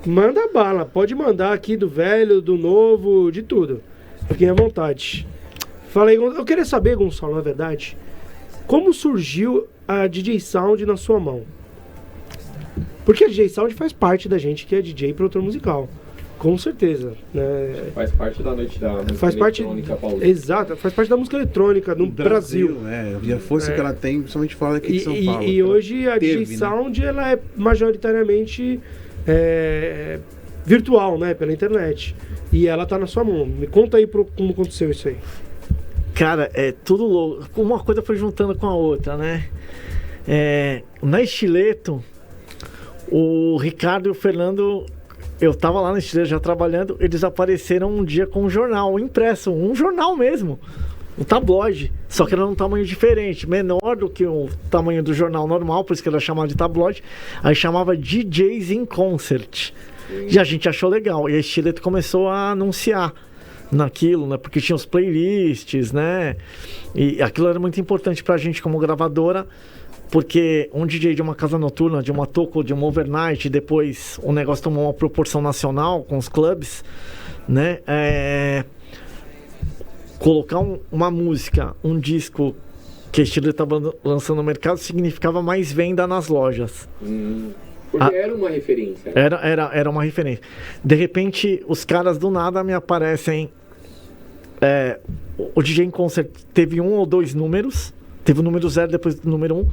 [SPEAKER 2] manda bala. Pode mandar aqui do velho, do novo, de tudo. Fiquem à vontade. Fala aí, eu queria saber, Gonçalo, na verdade, como surgiu a DJ Sound na sua mão? Porque a DJ Sound faz parte da gente que é DJ e produtor musical. Com certeza. Né?
[SPEAKER 6] Faz parte da noite da música eletrônica paulista.
[SPEAKER 2] Exato, faz parte da música eletrônica no Brasil.
[SPEAKER 3] E a força que ela tem, principalmente fora aqui de São Paulo.
[SPEAKER 2] E hoje a DJ Sound, ela é majoritariamente virtual, né? Pela internet. E ela tá na sua mão. Me conta aí como aconteceu isso aí.
[SPEAKER 4] Cara, é tudo louco. Uma coisa foi juntando com a outra, né? Na Estileto, o Ricardo e o Fernando, eu tava lá na Estileto já trabalhando, eles apareceram um dia com um jornal impresso, um jornal mesmo, um tabloide, só que era num tamanho diferente, menor do que o tamanho do jornal normal, por isso que era chamado de tabloide. Aí chamava DJs in Concert. E a gente achou legal, e a Estileto começou a anunciar naquilo, né? Porque tinha os playlists, né? E aquilo era muito importante pra gente como gravadora, porque um DJ de uma casa noturna, de uma toco, de uma overnight, depois o negócio tomou uma proporção nacional com os clubes, né? Colocar uma música, um disco que a Estileto estava lançando no mercado significava mais venda nas lojas.
[SPEAKER 6] Porque era uma referência.
[SPEAKER 4] Era uma referência. De repente, os caras do nada me aparecem. O DJ em Concert teve 1 ou 2 números. Teve o número 0, depois do número 1.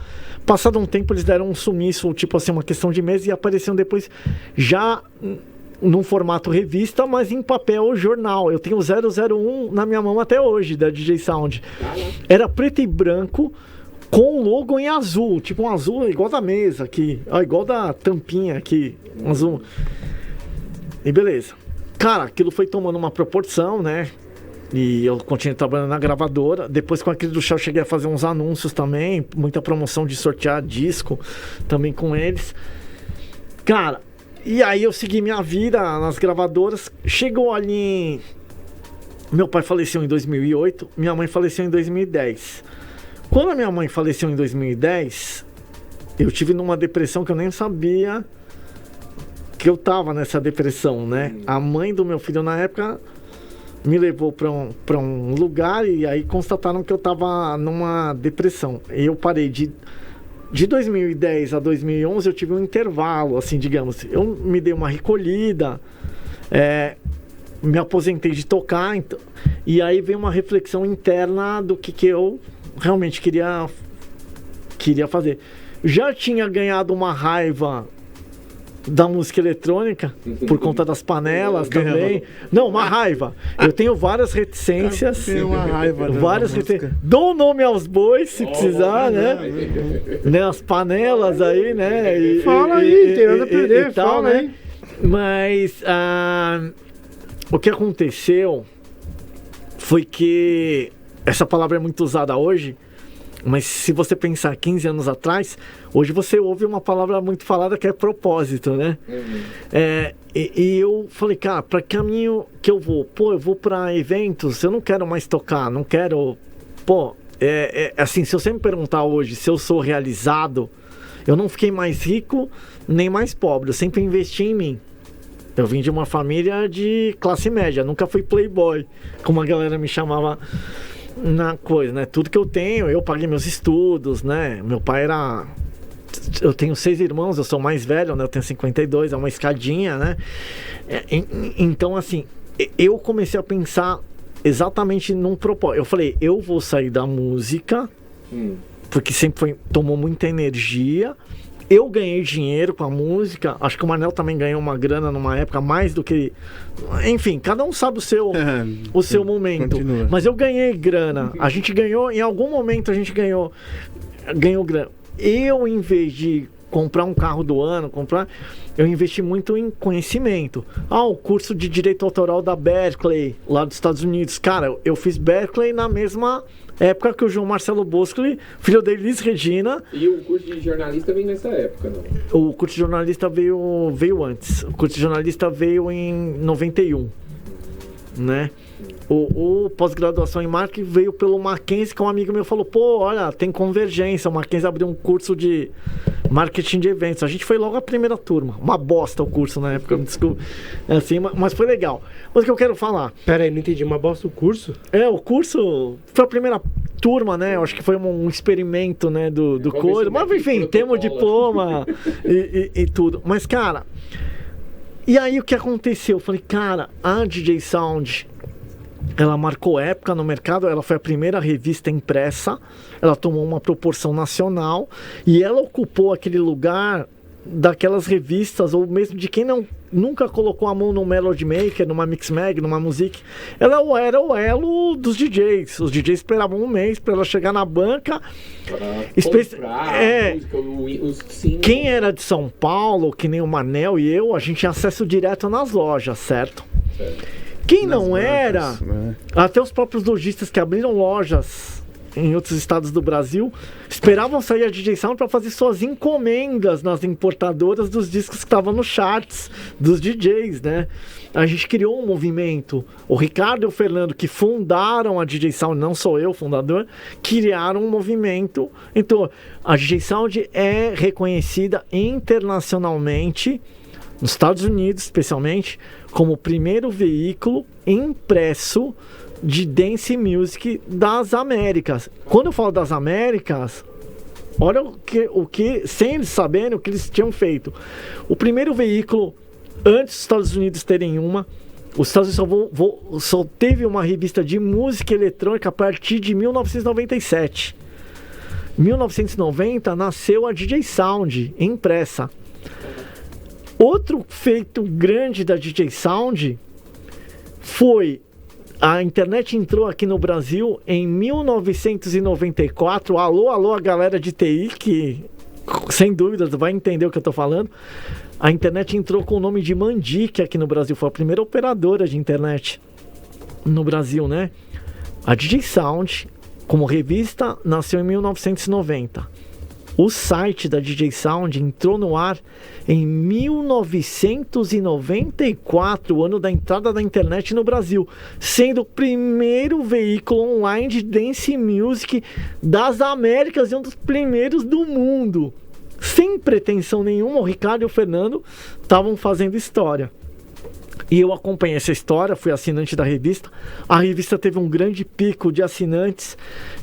[SPEAKER 4] Passado um tempo, eles deram um sumiço, tipo assim, uma questão de mês, e apareceram depois já num formato revista, mas em papel jornal. Eu tenho o 001 na minha mão até hoje, da DJ Sound. Era preto e branco, com o logo em azul, tipo um azul igual da mesa aqui, igual da tampinha aqui, um azul. E beleza. Cara, aquilo foi tomando uma proporção, né? E eu continuei trabalhando na gravadora. Depois, com aquele do Shell, cheguei a fazer uns anúncios também, muita promoção de sortear disco também com eles. Cara, e aí eu segui minha vida nas gravadoras. Chegou ali Meu pai faleceu em 2008, minha mãe faleceu em 2010. Quando a minha mãe faleceu em 2010, eu tive numa depressão que eu nem sabia que eu tava nessa depressão, né? A mãe do meu filho, na época, me levou para um lugar e aí constataram que eu tava numa depressão. E eu parei de 2010 a 2011, eu tive um intervalo, assim, digamos. Eu me dei uma recolhida, me aposentei de tocar, então, e aí veio uma reflexão interna do que eu realmente queria fazer. Já tinha ganhado uma raiva da música eletrônica, por conta das panelas também. Não, uma raiva. Eu tenho várias reticências.
[SPEAKER 3] Tem uma raiva.
[SPEAKER 4] Várias reticências. Dou o nome aos bois, se precisar, né? As panelas aí, né?
[SPEAKER 2] Fala aí, tem nada a perder, fala aí.
[SPEAKER 4] Mas o que aconteceu foi que essa palavra é muito usada hoje. Mas se você pensar 15 anos atrás, hoje você ouve uma palavra muito falada que é propósito, né? E eu falei, cara, para que caminho que eu vou? Pô, eu vou para eventos, eu não quero mais tocar, não quero... Pô, assim, se você me perguntar hoje se eu sou realizado, eu não fiquei mais rico nem mais pobre, eu sempre investi em mim. Eu vim de uma família de classe média, nunca fui playboy, como a galera me chamava na coisa, né? Tudo que eu tenho, eu paguei meus estudos, né? Meu pai era... Eu tenho 6 irmãos, eu sou mais velho, né? Eu tenho 52, é uma escadinha, né? Então, assim, eu comecei a pensar exatamente num propósito. Eu falei, eu vou sair da música, porque sempre tomou muita energia. Eu ganhei dinheiro com a música. Acho que o Manel também ganhou uma grana numa época, mais do que... Enfim, cada um sabe o seu momento. Continua. Mas eu ganhei grana. A gente ganhou, em algum momento a gente ganhou grana. Eu, em vez de comprar um carro do ano, eu investi muito em conhecimento. O curso de Direito Autoral da Berkeley, lá dos Estados Unidos. Cara, eu fiz Berkeley na mesma época que o João Marcelo Boscoli, filho da Elis Regina.
[SPEAKER 6] E o curso de jornalista veio nessa época, não?
[SPEAKER 4] O curso de jornalista veio antes. O curso de jornalista veio em 91, né? O pós-graduação em marketing veio pelo Mackenzie, que um amigo meu falou, pô, olha, tem convergência, o Mackenzie abriu um curso de marketing de eventos. A gente foi logo a primeira turma. Uma bosta o curso na época, me desculpa. Assim, mas foi legal. Mas o que eu quero falar...
[SPEAKER 2] Pera aí, não entendi. Uma bosta o curso?
[SPEAKER 4] O curso foi a primeira turma, né? Eu acho que foi um experimento, né, do coisa. Mas, enfim, temos diploma e tudo. Mas, cara... E aí, o que aconteceu? Eu falei, cara, a DJ Sound... Ela marcou época no mercado, ela foi a primeira revista impressa, ela tomou uma proporção nacional e ela ocupou aquele lugar daquelas revistas, ou mesmo de quem nunca colocou a mão no Melody Maker, numa Mix Mag, numa Music. Ela era o elo dos DJs. Os DJs esperavam um mês para ela chegar na banca. Quem era de São Paulo, que nem o Manel e eu, a gente tinha acesso direto nas lojas, certo? Quem não era, até os próprios lojistas que abriram lojas em outros estados do Brasil, esperavam sair a DJ Sound para fazer suas encomendas nas importadoras dos discos que estavam nos charts dos DJs, né? A gente criou um movimento. O Ricardo e o Fernando, que fundaram a DJ Sound, não sou eu, fundador, criaram um movimento. Então, a DJ Sound é reconhecida internacionalmente, nos Estados Unidos especialmente, como o primeiro veículo impresso de dance music das Américas. Quando eu falo das Américas, olha o que sem eles saberem o que eles tinham feito. O primeiro veículo, antes dos Estados Unidos terem uma, os Estados Unidos só teve uma revista de música eletrônica a partir de 1997. Em 1990 nasceu a DJ Sound impressa. Outro feito grande da DJ Sound foi... A internet entrou aqui no Brasil em 1994. Alô, a galera de TI, que sem dúvidas vai entender o que eu tô falando. A internet entrou com o nome de Mandic aqui no Brasil. Foi a primeira operadora de internet no Brasil, né? A DJ Sound, como revista, nasceu em 1990. O site da DJ Sound entrou no ar em 1994, o ano da entrada da internet no Brasil, sendo o primeiro veículo online de dance music das Américas e um dos primeiros do mundo. Sem pretensão nenhuma, o Ricardo e o Fernando estavam fazendo história. E eu acompanhei essa história, fui assinante da revista. A revista teve um grande pico de assinantes,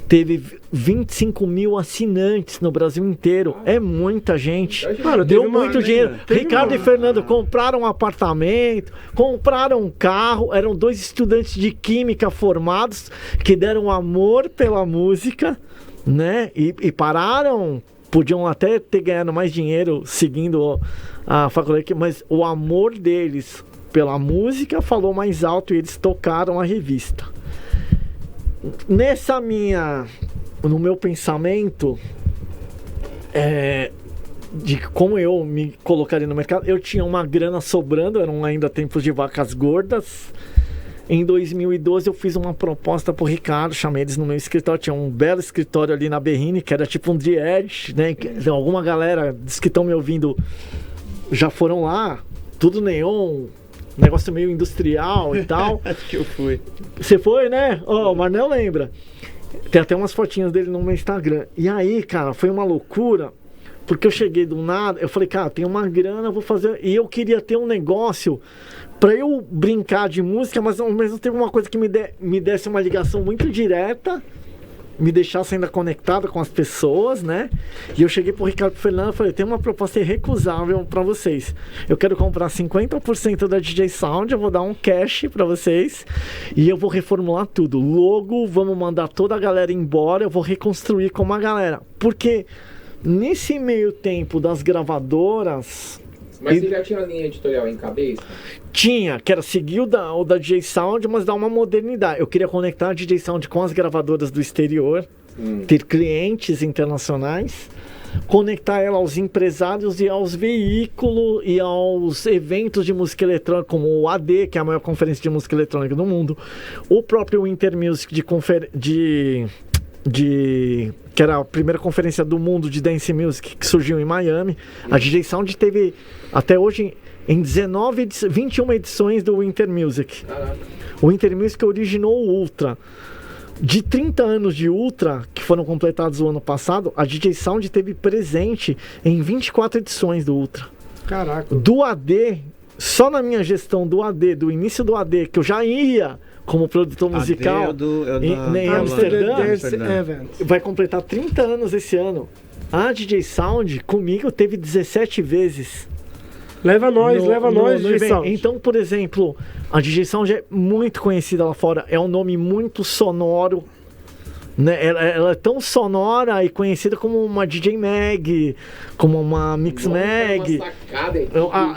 [SPEAKER 4] teve 25 mil assinantes no Brasil inteiro. É muita gente. Mano, deu muito dinheiro. Ricardo e Fernando compraram um apartamento, compraram um carro. Eram 2 estudantes de química formados que deram amor pela música, né? E pararam. Podiam até ter ganhado mais dinheiro seguindo a faculdade, mas o amor deles pela música falou mais alto e eles tocaram a revista. No meu pensamento de como eu me colocaria no mercado, eu tinha uma grana sobrando, eram ainda tempos de vacas gordas, Em 2012 eu fiz uma proposta pro Ricardo, chamei eles no meu escritório, tinha um belo escritório ali na Berrini, que era tipo um The Edge, né? Alguma galera dos que estão me ouvindo já foram lá, tudo neon, negócio meio industrial e tal.
[SPEAKER 3] Acho que eu fui.
[SPEAKER 4] Você foi, né? Ó, o Marnel lembra. Tem até umas fotinhas dele no meu Instagram. E aí, cara, foi uma loucura, porque eu cheguei do nada, eu falei, cara, tem uma grana, eu vou fazer... E eu queria ter um negócio pra eu brincar de música, mas ao mesmo tempo uma coisa que me desse uma ligação muito direta, me deixasse ainda conectado com as pessoas, né? E eu cheguei pro Ricardo Fernando e falei, tem uma proposta irrecusável pra vocês. Eu quero comprar 50% da DJ Sound, eu vou dar um cash pra vocês e eu vou reformular tudo. Logo, vamos mandar toda a galera embora, eu vou reconstruir com uma galera. Porque nesse meio tempo das gravadoras...
[SPEAKER 6] Mas você já tinha a linha editorial em cabeça?
[SPEAKER 4] Tinha, que era seguir o da DJ Sound, mas dar uma modernidade. Eu queria conectar a DJ Sound com as gravadoras do exterior, ter clientes internacionais, conectar ela aos empresários e aos veículos e aos eventos de música eletrônica, como o AD, que é a maior conferência de música eletrônica do mundo, o próprio Winter Music que era a primeira conferência do mundo de Dance Music, que surgiu em Miami. A DJ Sound teve, até hoje, em 21 edições do Winter Music.
[SPEAKER 6] Caraca.
[SPEAKER 4] O Winter Music originou o Ultra. De 30 anos de Ultra, que foram completados o ano passado, a DJ Sound teve presente em 24 edições do Ultra.
[SPEAKER 2] Caraca.
[SPEAKER 4] Do AD, só na minha gestão do AD, do início do AD, que eu já ia como produtor musical em Amsterdã, vai completar 30 anos esse ano. A DJ Sound, comigo, teve 17 vezes.
[SPEAKER 2] Leva nós, DJ Sound.
[SPEAKER 4] Então, por exemplo, a DJ Sound é muito conhecida lá fora, é um nome muito sonoro, né? Ela é tão sonora e conhecida como uma DJ Mag, como uma Mix Mag.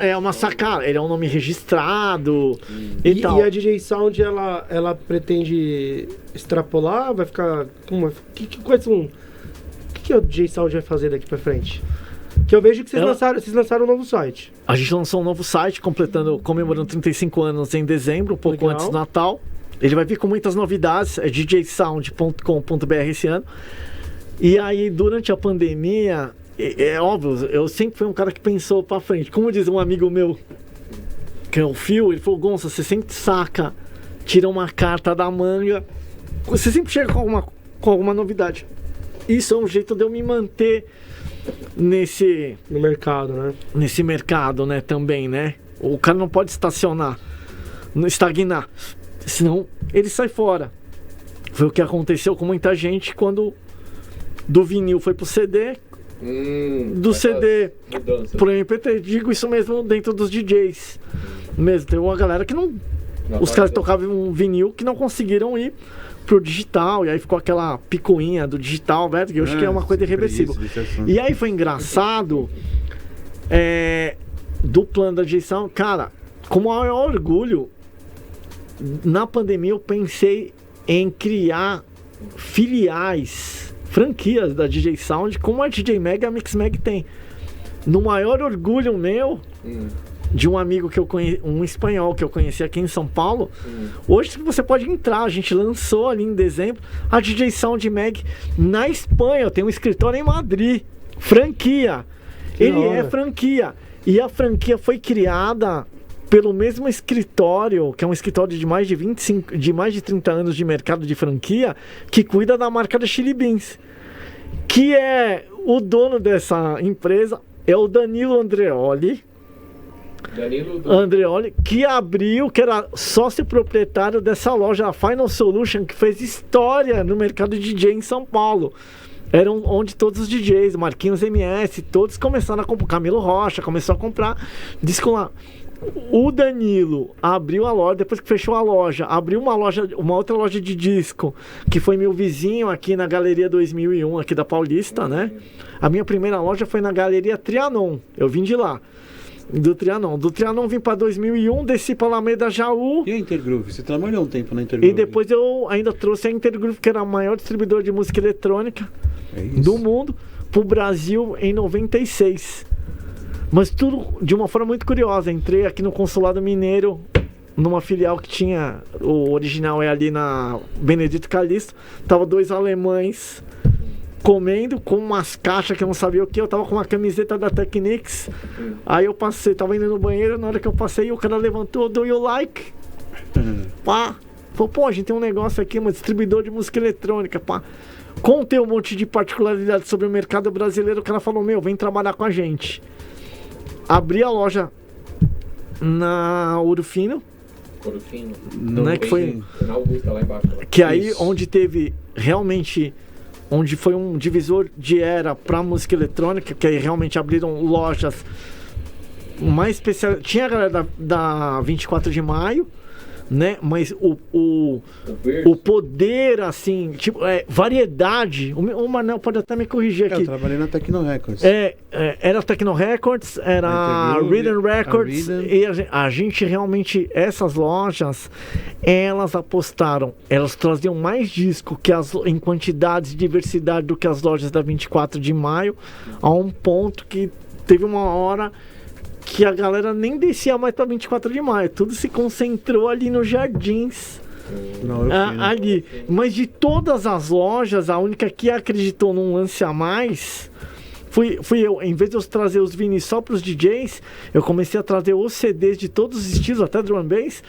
[SPEAKER 4] É uma sacada, ele é um nome registrado e tal.
[SPEAKER 2] E a DJ Sound, ela pretende extrapolar? Vai ficar... O que a DJ Sound vai fazer daqui pra frente? Que eu vejo que vocês lançaram um novo site.
[SPEAKER 4] A gente lançou um novo site, comemorando 35 anos em dezembro, um pouco antes do Natal. Ele vai vir com muitas novidades, é djsound.com.br esse ano. E aí, durante a pandemia, é óbvio, eu sempre fui um cara que pensou pra frente. Como diz um amigo meu, que é o Phil, ele falou, Gonça, você sempre saca, tira uma carta da manga, você sempre chega com alguma novidade. Isso é um jeito de eu me manter
[SPEAKER 2] no mercado, né?
[SPEAKER 4] Nesse mercado, né, também, né? O cara não pode estagnar, senão ele sai fora. Foi o que aconteceu com muita gente quando do vinil foi pro CD, do CD pro MP3. Digo isso mesmo dentro dos DJs. Mesmo, tem uma galera que não os caras tocavam um vinil que não conseguiram ir pro digital, e aí ficou aquela picuinha do digital, velho, que eu acho que é uma coisa irreversível. E aí foi engraçado, do plano da direção, cara, com o maior orgulho, na pandemia eu pensei em criar filiais, franquias da DJ Sound, como a DJ Mag e a Mix Mag tem. No maior orgulho meu, de um amigo que eu conheci, um espanhol que eu conheci aqui em São Paulo, hoje você pode entrar, a gente lançou ali em dezembro a DJ Sound Mag na Espanha, tem um escritório em Madrid, franquia, é franquia, e a franquia foi criada pelo mesmo escritório, que é um escritório de mais de 30 anos de mercado de franquia, que cuida da marca da Chili Beans, que é o dono dessa empresa, é o Danilo Andreoli, que abriu, que era sócio proprietário dessa loja, a Final Solution, que fez história no mercado DJ em São Paulo. Era onde todos os DJs, Marquinhos MS, todos começaram a comprar. Camilo Rocha começou a comprar disco lá. O Danilo abriu a loja, depois que fechou a loja, abriu uma outra loja de disco, que foi meu vizinho aqui na Galeria 2001, aqui da Paulista, né? A minha primeira loja foi na Galeria Trianon, eu vim de lá. Do Trianon vim pra 2001, desci pra Alameda Jaú.
[SPEAKER 3] E a Intergroove? Você trabalhou um tempo na Intergroove?
[SPEAKER 4] E depois eu ainda trouxe a Intergroove, que era a maior distribuidora de música eletrônica do mundo, pro Brasil em 96. Mas tudo de uma forma muito curiosa. Entrei aqui no Consulado Mineiro numa filial que tinha, o original é ali na Benedito Calixto, tava 2 alemães comendo com umas caixas que eu não sabia o que, eu tava com uma camiseta da Technics, aí eu passei, tava indo no banheiro, na hora que eu passei o cara levantou, do you like? Pá, falou, pô, a gente tem um negócio aqui, um distribuidor de música eletrônica, pá. Contei um monte de particularidades sobre o mercado brasileiro, o cara falou, meu, vem trabalhar com a gente. Abri a loja na Ouro Fino, né, que foi
[SPEAKER 6] na Augusta, lá embaixo. Lá.
[SPEAKER 4] Que aí onde teve realmente, onde foi um divisor de era para música eletrônica, que aí realmente abriram lojas mais especiais. Tinha a galera da 24 de maio, né? Mas o poder, assim, tipo, variedade. O Manel pode até me corrigir aqui.
[SPEAKER 3] Eu trabalhei na Tecno Records.
[SPEAKER 4] Era Tecno Records, era Rhythm Records, e a gente realmente, essas lojas, elas apostaram, elas traziam mais disco em quantidades e diversidade do que as lojas da 24 de maio, a um ponto que teve uma hora que a galera nem descia mais pra 24 de maio, tudo se concentrou ali nos Jardins. Ali. Mas de todas as lojas, a única que acreditou num lance a mais fui eu. Em vez de eu trazer os vinis só pros DJs, eu comecei a trazer os CDs de todos os estilos, até drum and bass,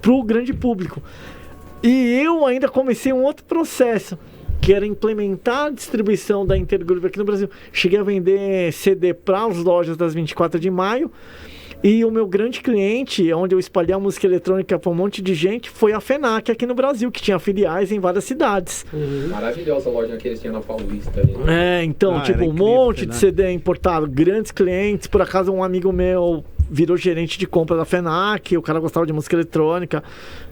[SPEAKER 4] pro grande público. E eu ainda comecei um outro processo, que era implementar a distribuição da Intergroove aqui no Brasil. Cheguei a vender CD para as lojas das 24 de maio. E o meu grande cliente, onde eu espalhei a música eletrônica para um monte de gente, foi a FENAC aqui no Brasil, que tinha filiais em várias cidades.
[SPEAKER 6] Maravilhosa a loja que eles tinham na Paulista. Ali,
[SPEAKER 4] né? Então, tipo, um monte de CD importado, grandes clientes. Por acaso, um amigo meu virou gerente de compra da FENAC, o cara gostava de música eletrônica.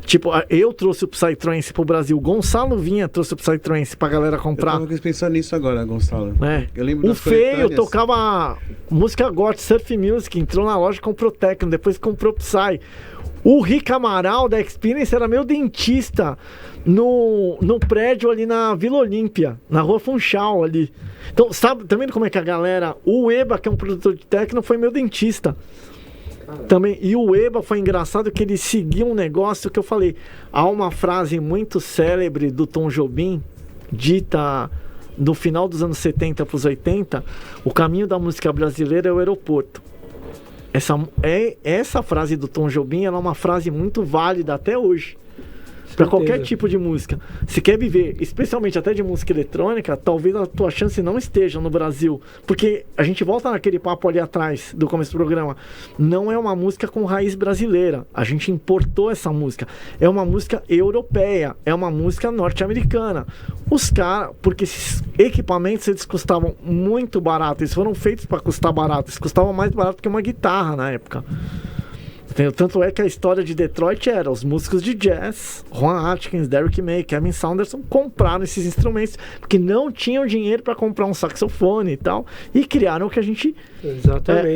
[SPEAKER 4] Tipo, eu trouxe o Psytrance pro Brasil, Gonçalo Vinha trouxe o Psytrance pra galera comprar.
[SPEAKER 3] Eu tava pensando nisso agora, Gonçalo.
[SPEAKER 4] Eu lembro o Feio tocava música goth, surf music, entrou na loja e comprou techno, depois comprou Psy. O Rick Amaral da Experience era meu dentista no prédio ali na Vila Olímpia, na Rua Funchal ali. Então, sabe, tá vendo como é que a galera... O Eba, que é um produtor de techno, foi meu dentista. Também, e o Eba foi engraçado que ele seguia um negócio que eu falei. Há uma frase muito célebre do Tom Jobim, dita no final dos anos 70 para os 80, o caminho da música brasileira é o aeroporto. Essa frase do Tom Jobim, ela é uma frase muito válida até hoje. Para qualquer tipo de música. Se quer viver, especialmente até de música eletrônica, talvez a tua chance não esteja no Brasil. Porque a gente volta naquele papo ali atrás do começo do programa. Não é uma música com raiz brasileira. A gente importou essa música. É uma música europeia. É uma música norte-americana. Os caras, porque esses equipamentos eles custavam muito barato. Eles foram feitos para custar barato. Eles custavam mais barato que uma guitarra na época. Tanto é que a história de Detroit era os músicos de jazz, Ron Atkins, Derrick May, Kevin Saunderson, compraram esses instrumentos porque não tinham dinheiro para comprar um saxofone e tal, e criaram o que a gente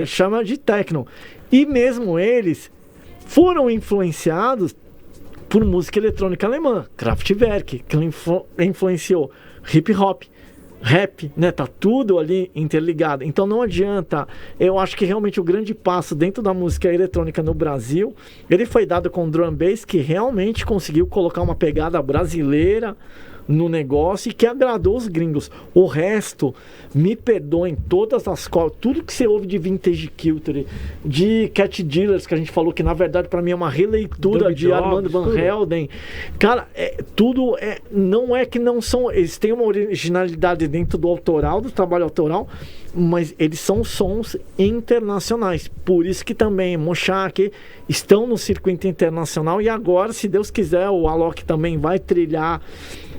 [SPEAKER 4] chama de techno. E mesmo eles foram influenciados por música eletrônica alemã, Kraftwerk, que influenciou hip hop, rap, né? Tá tudo ali interligado. Então não adianta. Eu acho que realmente o grande passo dentro da música eletrônica no Brasil, ele foi dado com o drum and bass, que realmente conseguiu colocar uma pegada brasileira no negócio e que agradou os gringos. O resto, me perdoem, todas as tudo que você ouve de Vintage Culture, de Cat Dealers, que a gente falou que na verdade para mim é uma releitura de Armando Van Helden. Cara, tudo não é que não são, eles têm uma originalidade dentro do autoral, do trabalho autoral, mas eles são sons internacionais. Por isso que também Mochak estão no circuito internacional e agora, se Deus quiser, o Alok também vai trilhar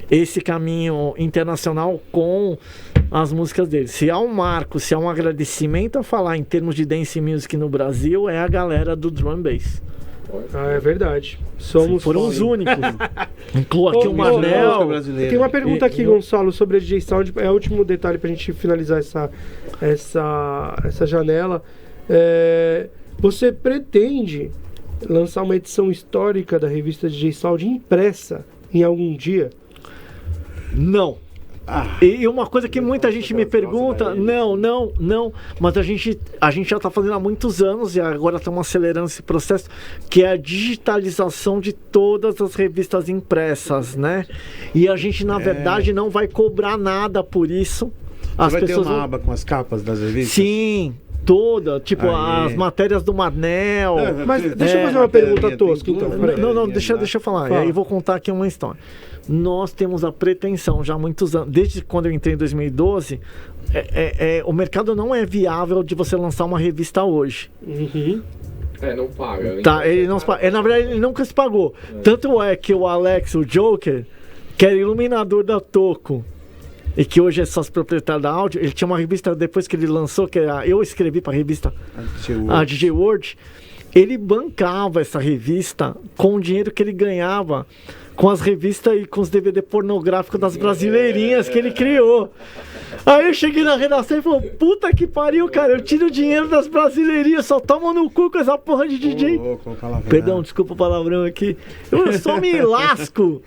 [SPEAKER 4] esse caminho internacional com as músicas dele. Se há um marco, se há um agradecimento a falar em termos de dance music no Brasil, é a galera do drum and bass.
[SPEAKER 2] É verdade.
[SPEAKER 4] Foram os únicos. Incluo aqui o Manel.
[SPEAKER 2] Tem uma pergunta aqui, Gonçalo, sobre a DJ Sound. É o último detalhe pra gente finalizar essa janela. Você pretende lançar uma edição histórica da revista DJ Sound impressa em algum dia?
[SPEAKER 4] Não. E uma coisa que muita gente me pergunta, não, mas a gente já está fazendo há muitos anos e agora estamos acelerando esse processo, que é a digitalização de todas as revistas impressas, né? E a gente, na verdade, não vai cobrar nada por isso.
[SPEAKER 3] Você vai ter uma aba com as capas das revistas?
[SPEAKER 4] Sim, toda, tipo as matérias do Manel.
[SPEAKER 2] Mas deixa eu fazer uma pergunta tosca, então.
[SPEAKER 4] Não, deixa eu falar. E aí eu vou contar aqui uma história. Nós temos a pretensão já há muitos anos, desde quando eu entrei em 2012, o mercado não é viável de você lançar uma revista hoje.
[SPEAKER 6] Não paga.
[SPEAKER 4] Tá, ele não se paga. Na verdade, ele nunca se pagou. Tanto é que o Alex, o Joker, que era iluminador da Toco, e que hoje é sócio proprietário da Áudio, ele tinha uma revista depois que ele lançou, que eu escrevi para a revista, a DJ World. Ele bancava essa revista com o dinheiro que ele ganhava com as revistas e com os DVD pornográficos das brasileirinhas que ele criou. Aí eu cheguei na redação e falei, puta que pariu, cara, eu tiro o dinheiro das brasileirinhas, só toma no cu com essa porra de DJ. Perdão, desculpa o palavrão aqui. Eu só me lasco.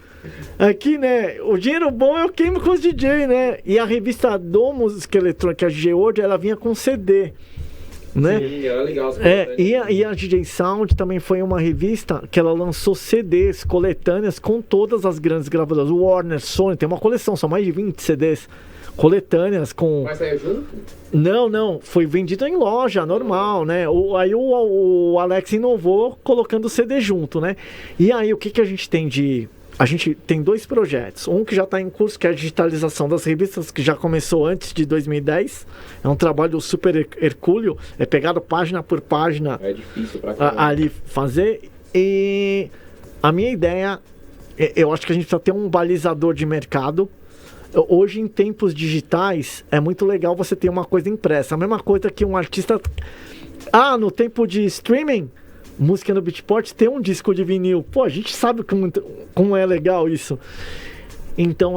[SPEAKER 4] Aqui, né, o dinheiro bom eu queimo com os DJ, né? E a revista do Música Eletrônica, a DJ World, ela vinha com CD. Né?
[SPEAKER 6] Sim, era legal.
[SPEAKER 4] E a DJ Sound também foi uma revista que ela lançou CDs, coletâneas com todas as grandes gravadoras. Warner, Sony, tem uma coleção, são mais de 20 CDs coletâneas com...
[SPEAKER 6] Mas saiu junto?
[SPEAKER 4] Não, foi vendido em loja, normal, né? Aí o Alex inovou colocando o CD junto, né? E aí o que a gente tem de... A gente tem 2 projetos. Um que já está em curso, que é a digitalização das revistas, que já começou antes de 2010. É um trabalho super hercúleo. É pegado página por página.
[SPEAKER 6] É difícil pra caramba.
[SPEAKER 4] Ali fazer. E a minha ideia, eu acho que a gente precisa ter um balizador de mercado. Hoje, em tempos digitais, é muito legal você ter uma coisa impressa. A mesma coisa que um artista... no tempo de streaming... Música no Beatport tem um disco de vinil. Pô, a gente sabe como é legal isso. Então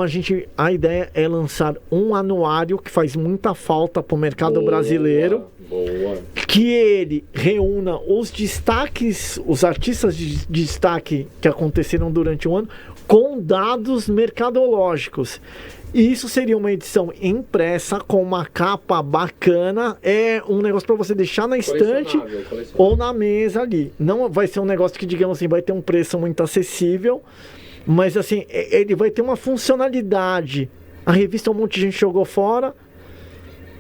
[SPEAKER 4] a ideia é lançar um anuário que faz muita falta pro mercado brasileiro.
[SPEAKER 6] Boa.
[SPEAKER 4] Que ele reúna os destaques, os artistas de destaque que aconteceram durante o ano, com dados mercadológicos. E isso seria uma edição impressa com uma capa bacana. É um negócio para você deixar na estante ou na mesa ali. Não vai ser um negócio que, digamos assim, vai ter um preço muito acessível, mas assim, ele vai ter uma funcionalidade. A revista um monte de gente jogou fora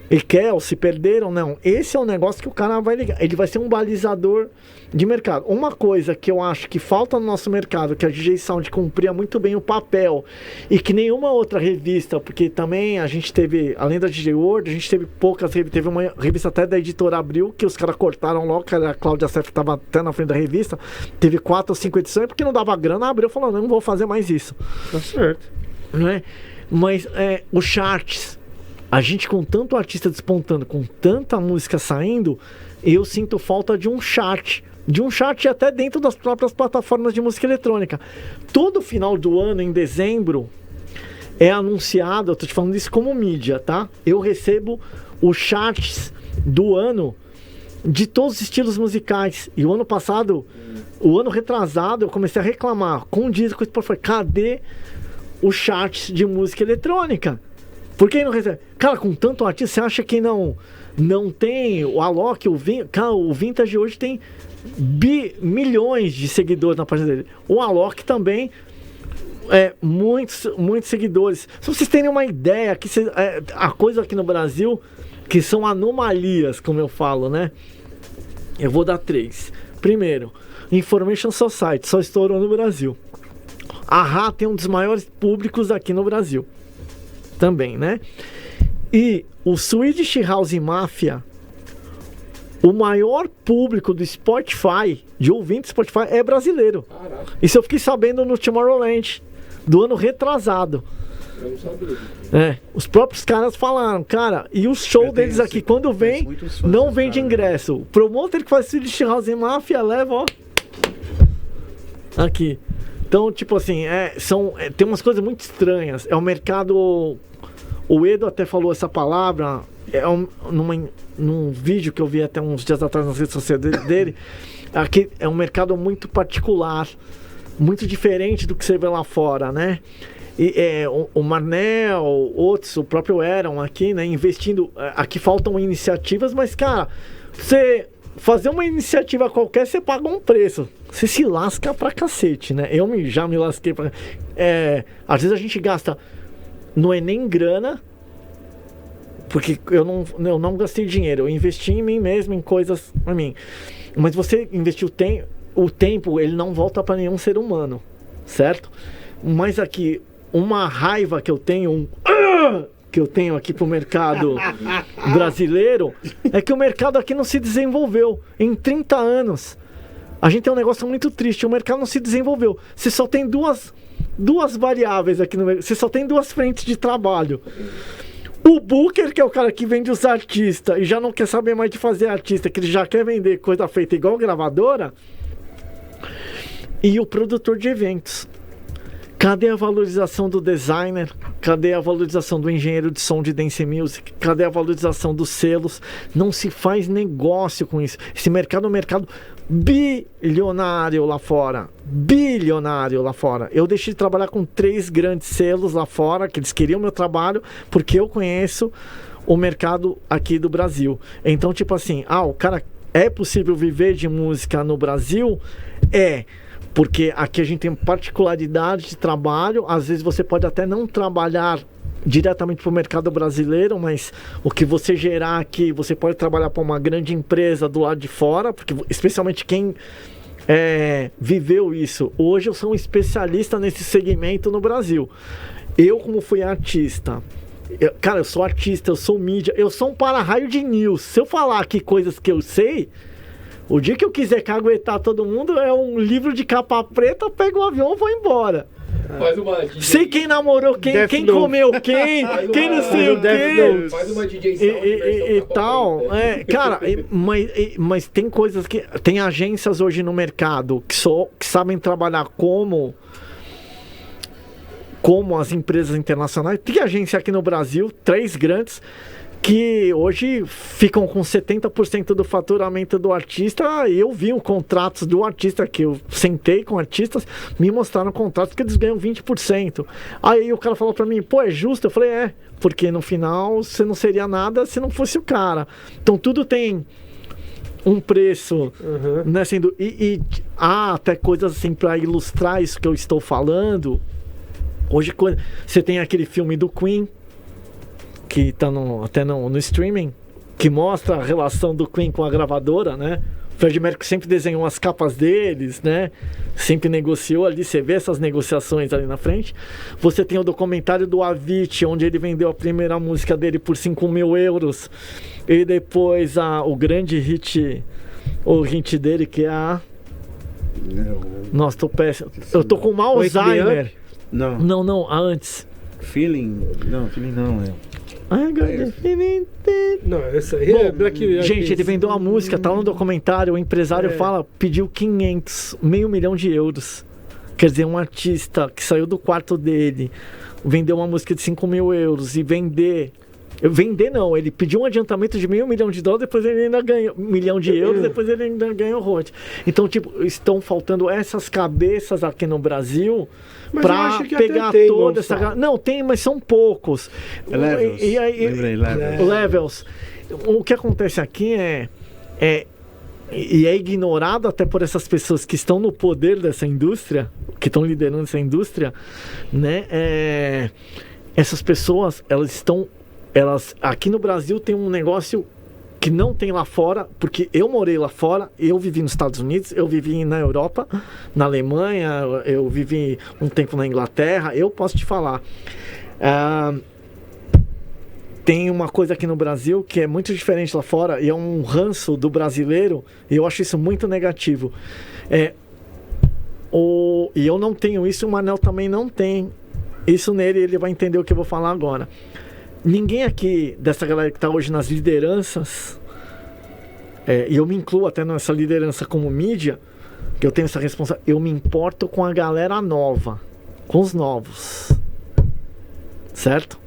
[SPEAKER 4] e quer, ou se perderam, não. Esse é um negócio que o cara vai ligar. Ele vai ser um balizador de mercado. Uma coisa que eu acho que falta no nosso mercado, que a DJ Sound cumpria muito bem o papel, e que nenhuma outra revista, porque também a gente teve, além da DJ World, a gente teve poucas revistas. Teve uma revista até da Editora Abril, que os caras cortaram logo, que a Cláudia Seff estava até na frente da revista. Teve 4 ou 5 edições, porque não dava grana. A Abril falou, não vou fazer mais isso.
[SPEAKER 2] Tá certo.
[SPEAKER 4] Não é? Mas os charts, a gente com tanto artista despontando, com tanta música saindo, eu sinto falta de um chart. De um chart até dentro das próprias plataformas de música eletrônica. Todo final do ano, em dezembro, é anunciado, eu tô te falando isso como mídia, tá? Eu recebo os charts do ano de todos os estilos musicais. E o ano passado, o ano retrasado, eu comecei a reclamar com um disco, cadê os charts de música eletrônica? Por que não recebe? Cara, com tanto artista, você acha que não tem o Alok, o Vintage hoje tem milhões de seguidores na página dele. O Alok também muitos seguidores. Se vocês terem uma ideia, que a coisa aqui no Brasil, que são anomalias, como eu falo, né? Eu vou dar 3. Primeiro, Information Society, só estourou no Brasil. A Rá tem um dos maiores públicos aqui no Brasil também, né? E o Swedish House Mafia, o maior público do Spotify, de ouvintes do Spotify, é brasileiro.
[SPEAKER 6] Caraca.
[SPEAKER 4] Isso eu fiquei sabendo no Tomorrowland, do ano retrasado.
[SPEAKER 6] Eu não sabia.
[SPEAKER 4] Os próprios caras falaram, cara, e o show deles aqui, quando vem, não vende ingresso. O promotor que faz Swedish House Mafia leva, ó, aqui. Então, tipo assim, tem umas coisas muito estranhas. É um mercado... O Edo até falou essa palavra, num vídeo que eu vi até uns dias atrás nas redes sociais dele. Aqui é um mercado muito particular, muito diferente do que você vê lá fora, né? o Marnel, outros, o próprio Aaron aqui, né, investindo. Aqui faltam iniciativas, mas, cara, você fazer uma iniciativa qualquer, você paga um preço. Você se lasca pra cacete, né? Já me lasquei pra... às vezes a gente gasta... Não é nem grana, porque eu não gastei dinheiro. Eu investi em mim mesmo, em coisas pra mim. Mas você investiu o tempo, ele não volta pra nenhum ser humano, certo? Mas aqui, uma raiva que eu tenho, aqui pro mercado brasileiro, é que o mercado aqui não se desenvolveu. Em 30 anos, a gente tem um negócio muito triste, o mercado não se desenvolveu. Você só tem duas variáveis aqui no mercado, você só tem 2 frentes de trabalho. O booker, que é o cara que vende os artistas e já não quer saber mais de fazer artista, que ele já quer vender coisa feita igual gravadora, e o produtor de eventos. Cadê a valorização do designer? Cadê a valorização do engenheiro de som de dance music? Cadê a valorização dos selos? Não se faz negócio com isso. Esse mercado é um mercado bilionário lá fora. Bilionário lá fora. Eu deixei de trabalhar com 3 grandes selos lá fora, que eles queriam meu trabalho, porque eu conheço o mercado aqui do Brasil. Então, tipo assim, o cara, é possível viver de música no Brasil? Porque aqui a gente tem particularidade de trabalho. Às vezes você pode até não trabalhar diretamente para o mercado brasileiro, mas o que você gerar aqui, você pode trabalhar para uma grande empresa do lado de fora, porque especialmente quem viveu isso. Hoje eu sou um especialista nesse segmento no Brasil. Eu, como fui artista, eu sou artista, eu sou mídia, eu sou um para-raio de news. Se eu falar aqui coisas que eu sei... O dia que eu quiser caguetar todo mundo, é um livro de capa preta, eu pego o avião e vou embora.
[SPEAKER 6] Faz uma DJ...
[SPEAKER 4] Sei quem namorou quem, quem comeu quem não sei o quê.
[SPEAKER 6] Faz uma DJ Sound
[SPEAKER 4] e tal. Cara, mas tem coisas que... Tem agências hoje no mercado que sabem trabalhar como as empresas internacionais. Tem agência aqui no Brasil, 3 grandes... que hoje ficam com 70% do faturamento do artista. Eu vi contratos do artista, que eu sentei com artistas, me mostraram contratos que eles ganham 20%. Aí o cara falou pra mim, é justo? Eu falei, porque no final você não seria nada se não fosse o cara. Então tudo tem um preço, né? Há até coisas assim pra ilustrar isso que eu estou falando. Hoje você tem aquele filme do Queen, que tá até no streaming, que mostra a relação do Queen com a gravadora, né? O Freddie Mercury sempre desenhou as capas deles, né? Sempre negociou ali, você vê essas negociações ali na frente. Você tem o documentário do Avicii, onde ele vendeu a primeira música dele por 5.000 euros. E depois o grande hit, o hit dele, que é Nossa, tô péssimo. Eu tô com Alzheimer. Não, antes.
[SPEAKER 3] Feeling não,
[SPEAKER 2] Não, essa aí é Black...
[SPEAKER 4] Gente, ele vendeu uma música, tá no documentário, o empresário pediu 500, meio milhão de euros. Quer dizer, um artista que saiu do quarto dele, vendeu uma música de 5.000 euros e vender não, ele pediu um adiantamento de $500 milhão, depois ele ainda ganhou $1 milhão, depois ele ainda ganhou royalties. Então, estão faltando essas cabeças aqui no Brasil para pegar toda essa... Não, tem, mas são poucos. Levels. O que acontece aqui é ignorado até por essas pessoas que estão no poder dessa indústria, que estão liderando essa indústria, né? Essas pessoas, elas aqui no Brasil tem um negócio que não tem lá fora, porque eu morei lá fora, eu vivi nos Estados Unidos, eu vivi na Europa, na Alemanha, eu vivi um tempo na Inglaterra, eu posso te falar. Tem uma coisa aqui no Brasil que é muito diferente lá fora, e é um ranço do brasileiro, e eu acho isso muito negativo. E eu não tenho isso, o Manel também não tem isso nele, ele vai entender o que eu vou falar agora. Ninguém aqui, dessa galera que está hoje nas lideranças, e eu me incluo até nessa liderança como mídia, que eu tenho essa responsabilidade, eu me importo com a galera nova, com os novos, certo?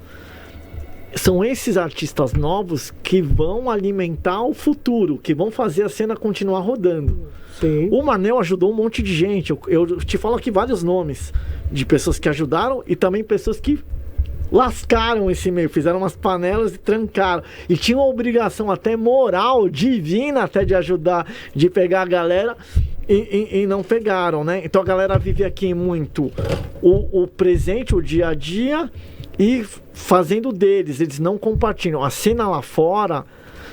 [SPEAKER 4] são esses artistas novos que vão alimentar o futuro, que vão fazer a cena continuar rodando.
[SPEAKER 2] Sim.
[SPEAKER 4] O Marnel ajudou um monte de gente. Eu te falo aqui vários nomes de pessoas que ajudaram e também pessoas que lascaram esse meio, fizeram umas panelas e trancaram. E tinham a obrigação até moral, divina até de ajudar, de pegar a galera e não pegaram, né? Então a galera vive aqui muito o presente, o dia a dia e fazendo deles, eles não compartilham. A cena lá fora,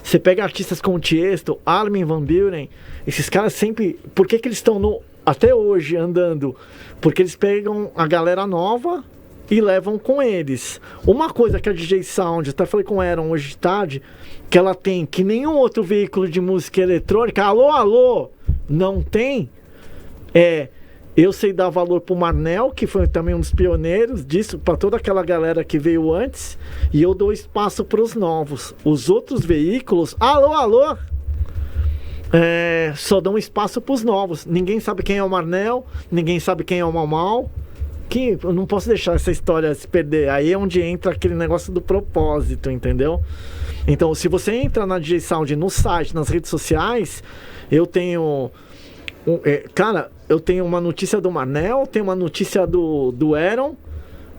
[SPEAKER 4] você pega artistas como Tiesto, Armin van Buuren, esses caras sempre... Por que eles estão até hoje andando? Porque eles pegam a galera nova e levam com eles. Uma coisa que a DJ Sound, até falei com a Aaron hoje de tarde, que ela tem, que nenhum outro veículo de música eletrônica, alô, não tem, eu sei dar valor pro Marnel, que foi também um dos pioneiros disso, para toda aquela galera que veio antes, e eu dou espaço pros novos. Os outros veículos, alô, só dão espaço pros novos. Ninguém sabe quem é o Marnel, ninguém sabe quem é o Mau, que eu não posso deixar essa história se perder. Aí é onde entra aquele negócio do propósito, entendeu? Então, se você entra na DJ Sound, no site, nas redes sociais, eu tenho... cara, eu tenho uma notícia do Marnel, tenho uma notícia do Aaron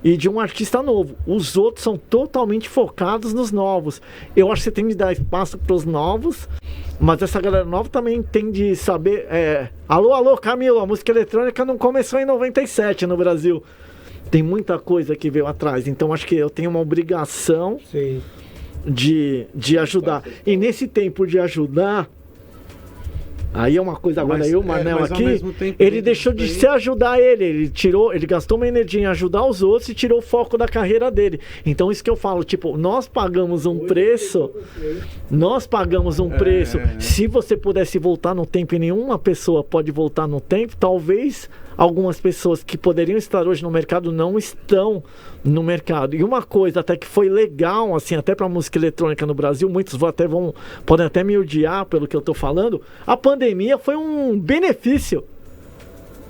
[SPEAKER 4] e de um artista novo. Os outros são totalmente focados nos novos. Eu acho que você tem de dar espaço para os novos, mas essa galera nova também tem de saber... Alô, Camilo, a música eletrônica não começou em 97 no Brasil. Tem muita coisa que veio atrás. Então acho que eu tenho uma obrigação
[SPEAKER 2] Sim.
[SPEAKER 4] de ajudar. E nesse tempo de ajudar... Aí é uma coisa, agora o Marnel aqui, ele deixou de se ajudar ele gastou uma energia em ajudar os outros e tirou o foco da carreira dele. Então isso que eu falo, tipo, nós pagamos um preço, se você pudesse voltar no tempo e nenhuma pessoa pode voltar no tempo, talvez algumas pessoas que poderiam estar hoje no mercado não estão no mercado. E uma coisa até que foi legal, assim, até para música eletrônica no Brasil, muitos podem até me odiar pelo que eu tô falando, a pandemia foi um benefício.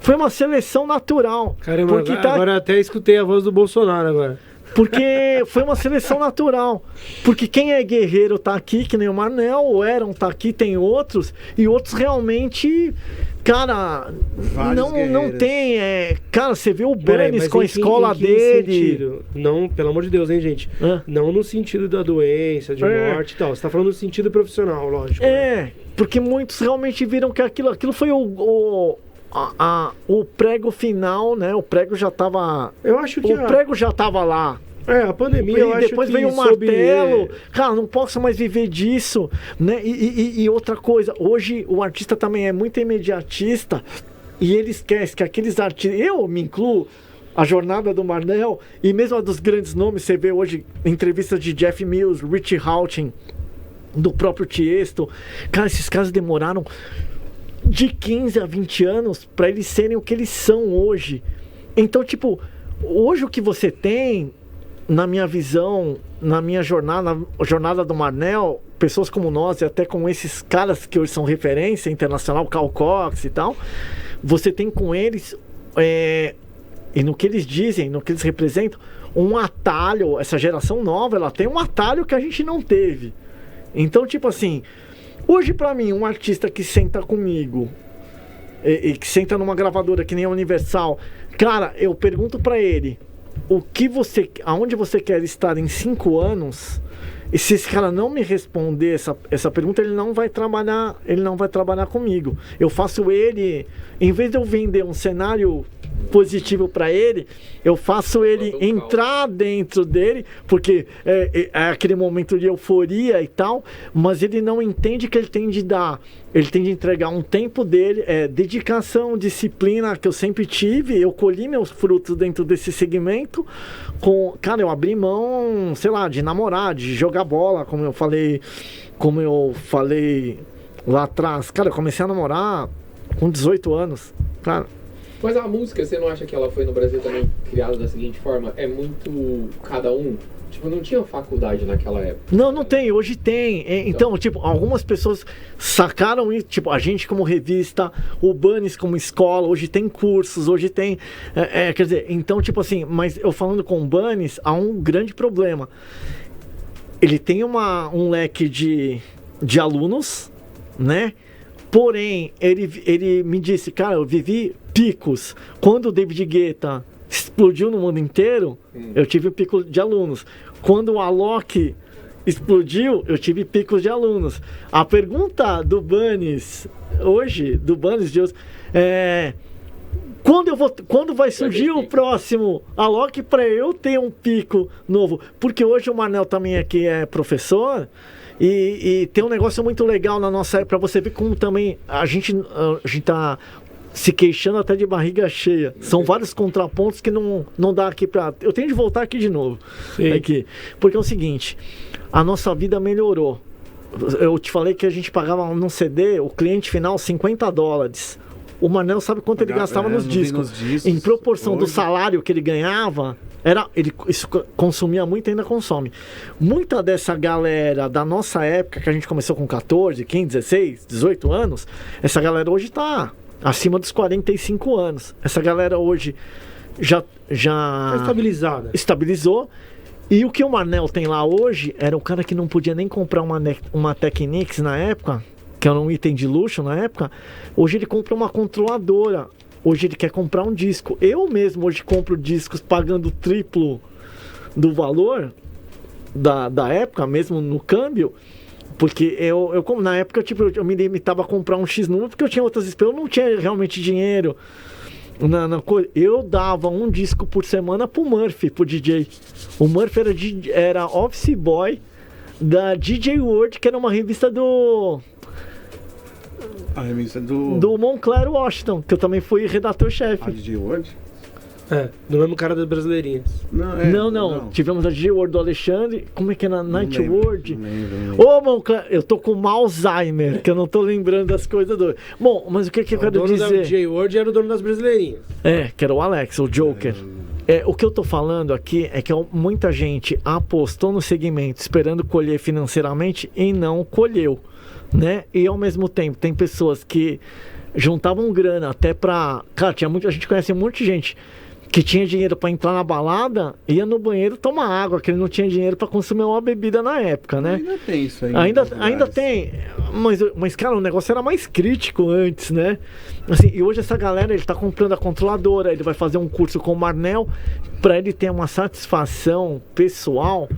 [SPEAKER 4] Foi uma seleção natural.
[SPEAKER 2] Caramba, agora até escutei a voz do Bolsonaro agora.
[SPEAKER 4] Porque foi uma seleção natural. Porque quem é guerreiro tá aqui, que nem o Marnel, o Aaron tá aqui, tem outros, e outros realmente, cara, não tem. Cara, você vê o Bunnies com a escola dele.
[SPEAKER 2] Sentido? Não, pelo amor de Deus, hein, gente? Não no sentido da doença, de morte e tal. Você tá falando no sentido profissional, lógico.
[SPEAKER 4] Porque muitos realmente viram que aquilo foi o prego final, né? O prego já tava...
[SPEAKER 2] Eu acho que...
[SPEAKER 4] O prego já tava lá.
[SPEAKER 2] A pandemia, eu acho que...
[SPEAKER 4] depois veio o martelo. Cara, não posso mais viver disso, né? E outra coisa, hoje o artista também é muito imediatista e ele esquece que aqueles artistas... Eu me incluo, a jornada do Marnel e mesmo a dos grandes nomes, você vê hoje entrevistas de Jeff Mills, Richie Houghton, do próprio Tiesto. Cara, esses caras demoraram de 15 a 20 anos para eles serem o que eles são hoje. Então, tipo, hoje o que você tem, na minha visão, na minha jornada, na jornada do Marnel, pessoas como nós e até com esses caras que hoje são referência internacional, Carl Cox e tal, você tem com eles, e no que eles dizem, no que eles representam, um atalho. Essa geração nova, ela tem um atalho que a gente não teve. Então, tipo assim, hoje pra mim, um artista que senta comigo e que senta numa gravadora que nem a Universal, cara, eu pergunto pra ele aonde você quer estar em 5 anos, e se esse cara não me responder essa pergunta, ele não vai trabalhar comigo. Eu faço ele, em vez de eu vender um cenário positivo para ele, eu faço ele entrar dentro dele, porque é aquele momento de euforia e tal, mas ele não entende que ele tem de entregar um tempo dele, dedicação, disciplina que eu sempre tive. Eu colhi meus frutos dentro desse segmento, cara, eu abri mão, sei lá, de namorar, de jogar bola, como eu falei lá atrás. Cara, eu comecei a namorar com 18 anos, cara.
[SPEAKER 6] Mas a música, você não acha que ela foi no Brasil também criada da seguinte forma? É muito cada um? Tipo, não tinha faculdade naquela época.
[SPEAKER 4] Não tem, hoje tem. Então, tipo, algumas pessoas sacaram isso, tipo, a gente como revista, o Bunnies como escola, hoje tem cursos, hoje tem... quer dizer, então, tipo assim, mas eu falando com o Bunnies, há um grande problema. ele tem um leque de alunos, né? Porém, ele me disse, cara, eu vivi picos. Quando o David Guetta explodiu no mundo inteiro, eu tive um pico de alunos. Quando o Alok explodiu, eu tive picos de alunos. A pergunta do Bunnies hoje, de hoje, é... Quando vai surgir o próximo Alok para eu ter um pico novo? Porque hoje o Manel também aqui é professor e tem um negócio muito legal na nossa época, para você ver como também a gente tá se queixando até de barriga cheia. São vários contrapontos que não dá aqui para... Eu tenho de voltar aqui de novo. Aqui. Porque é o seguinte, a nossa vida melhorou. Eu te falei que a gente pagava num CD, o cliente final, $50. O Manel sabe quanto ele gastava nos discos. Em proporção do salário que ele ganhava, ele consumia muito e ainda consome. Muita dessa galera da nossa época, que a gente começou com 14, 15, 16, 18 anos, essa galera hoje está acima dos 45 anos. Essa galera hoje já estabilizou. E o que o Manel tem lá hoje era o cara que não podia nem comprar uma Technics na época, que era um item de luxo na época. Hoje ele compra uma controladora. Hoje ele quer comprar um disco. Eu mesmo hoje compro discos pagando triplo do valor da época, mesmo no câmbio. Porque eu na época, eu me limitava a comprar um X número, porque eu tinha outras despesas. Eu não tinha realmente dinheiro. Eu dava um disco por semana pro Murphy, pro DJ. O Murphy era office boy da DJ World, que era uma revista
[SPEAKER 3] A revista do
[SPEAKER 4] Moncler Washington, que eu também fui redator-chefe.
[SPEAKER 3] A DJ World?
[SPEAKER 2] Do mesmo cara das brasileirinhas.
[SPEAKER 4] Não. Tivemos a DJ World do Alexandre. Como é que era? Night World?
[SPEAKER 3] Não lembro.
[SPEAKER 4] Ô, Moncler, eu tô com Alzheimer, que eu não tô lembrando das coisas do... Bom, mas o que eu quero dizer?
[SPEAKER 2] O dono da DJ World era o dono das brasileirinhas.
[SPEAKER 4] Que era o Alex, o Joker. O que eu tô falando aqui é que muita gente apostou no segmento esperando colher financeiramente e não colheu, né? E ao mesmo tempo tem pessoas que juntavam grana até pra... Cara, a gente conhece um monte de gente que tinha dinheiro pra entrar na balada, ia no banheiro tomar água, que ele não tinha dinheiro pra consumir uma bebida na época, né?
[SPEAKER 3] Ainda tem isso aí.
[SPEAKER 4] Ainda tem. Mas, cara, o negócio era mais crítico antes, né? Assim, e hoje essa galera, ele tá comprando a controladora, ele vai fazer um curso com o Manel pra ele ter uma satisfação pessoal,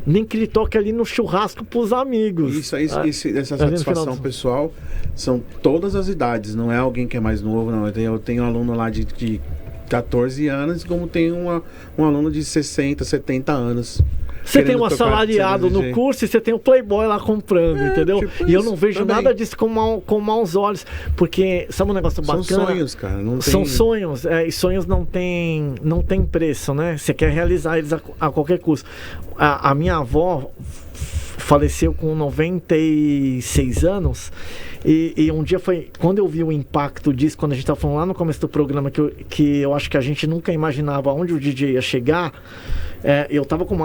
[SPEAKER 4] nem que ele toque ali no churrasco pros amigos.
[SPEAKER 3] Essa satisfação pessoal são todas as idades, não é alguém que é mais novo, não. Eu tenho um aluno lá de 14 anos, como tem um aluno de 60, 70 anos.
[SPEAKER 4] Você tem um assalariado no curso e você tem o Playboy lá comprando, entendeu? E eu não vejo nada disso com maus olhos, porque sabe um negócio bacana?
[SPEAKER 3] São sonhos, cara.
[SPEAKER 4] São sonhos, e sonhos não tem preço, né? Você quer realizar eles a qualquer custo. A minha avó faleceu com 96 anos. E um dia foi quando eu vi o impacto disso, quando a gente estava falando lá no começo do programa, que eu acho que a gente nunca imaginava onde o DJ ia chegar. Eu tava com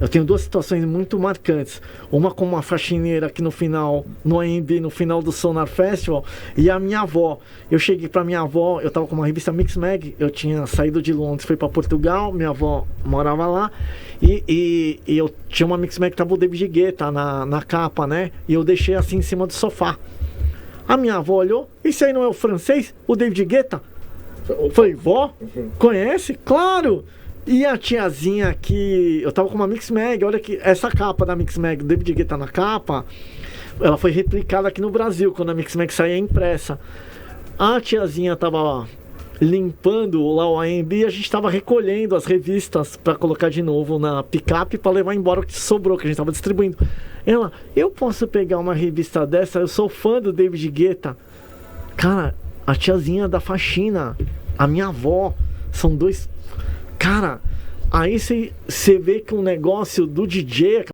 [SPEAKER 4] eu tenho duas situações muito marcantes. Uma com uma faxineira aqui no AMB, no final do Sonar Festival, e a minha avó. Eu cheguei pra minha avó, eu tava com uma revista Mix Mag, eu tinha saído de Londres, fui pra Portugal, minha avó morava lá, e eu tinha uma Mix Mag que tava o David Guetta na capa, né? E eu deixei assim em cima do sofá. A minha avó olhou, isso aí não é o francês? O David Guetta? Falei, vó, conhece? Claro! E a tiazinha aqui, eu tava com uma Mix Mag, olha que essa capa da Mix Mag, o David Guetta na capa, ela foi replicada aqui no Brasil, quando a Mix Mag saía impressa. A tiazinha tava limpando lá o AMB e a gente tava recolhendo as revistas pra colocar de novo na picape pra levar embora o que sobrou, que a gente tava distribuindo. Ela, eu posso pegar uma revista dessa? Eu sou fã do David Guetta. Cara, a tiazinha da faxina, a minha avó, são dois... Cara, aí você vê que um negócio do DJ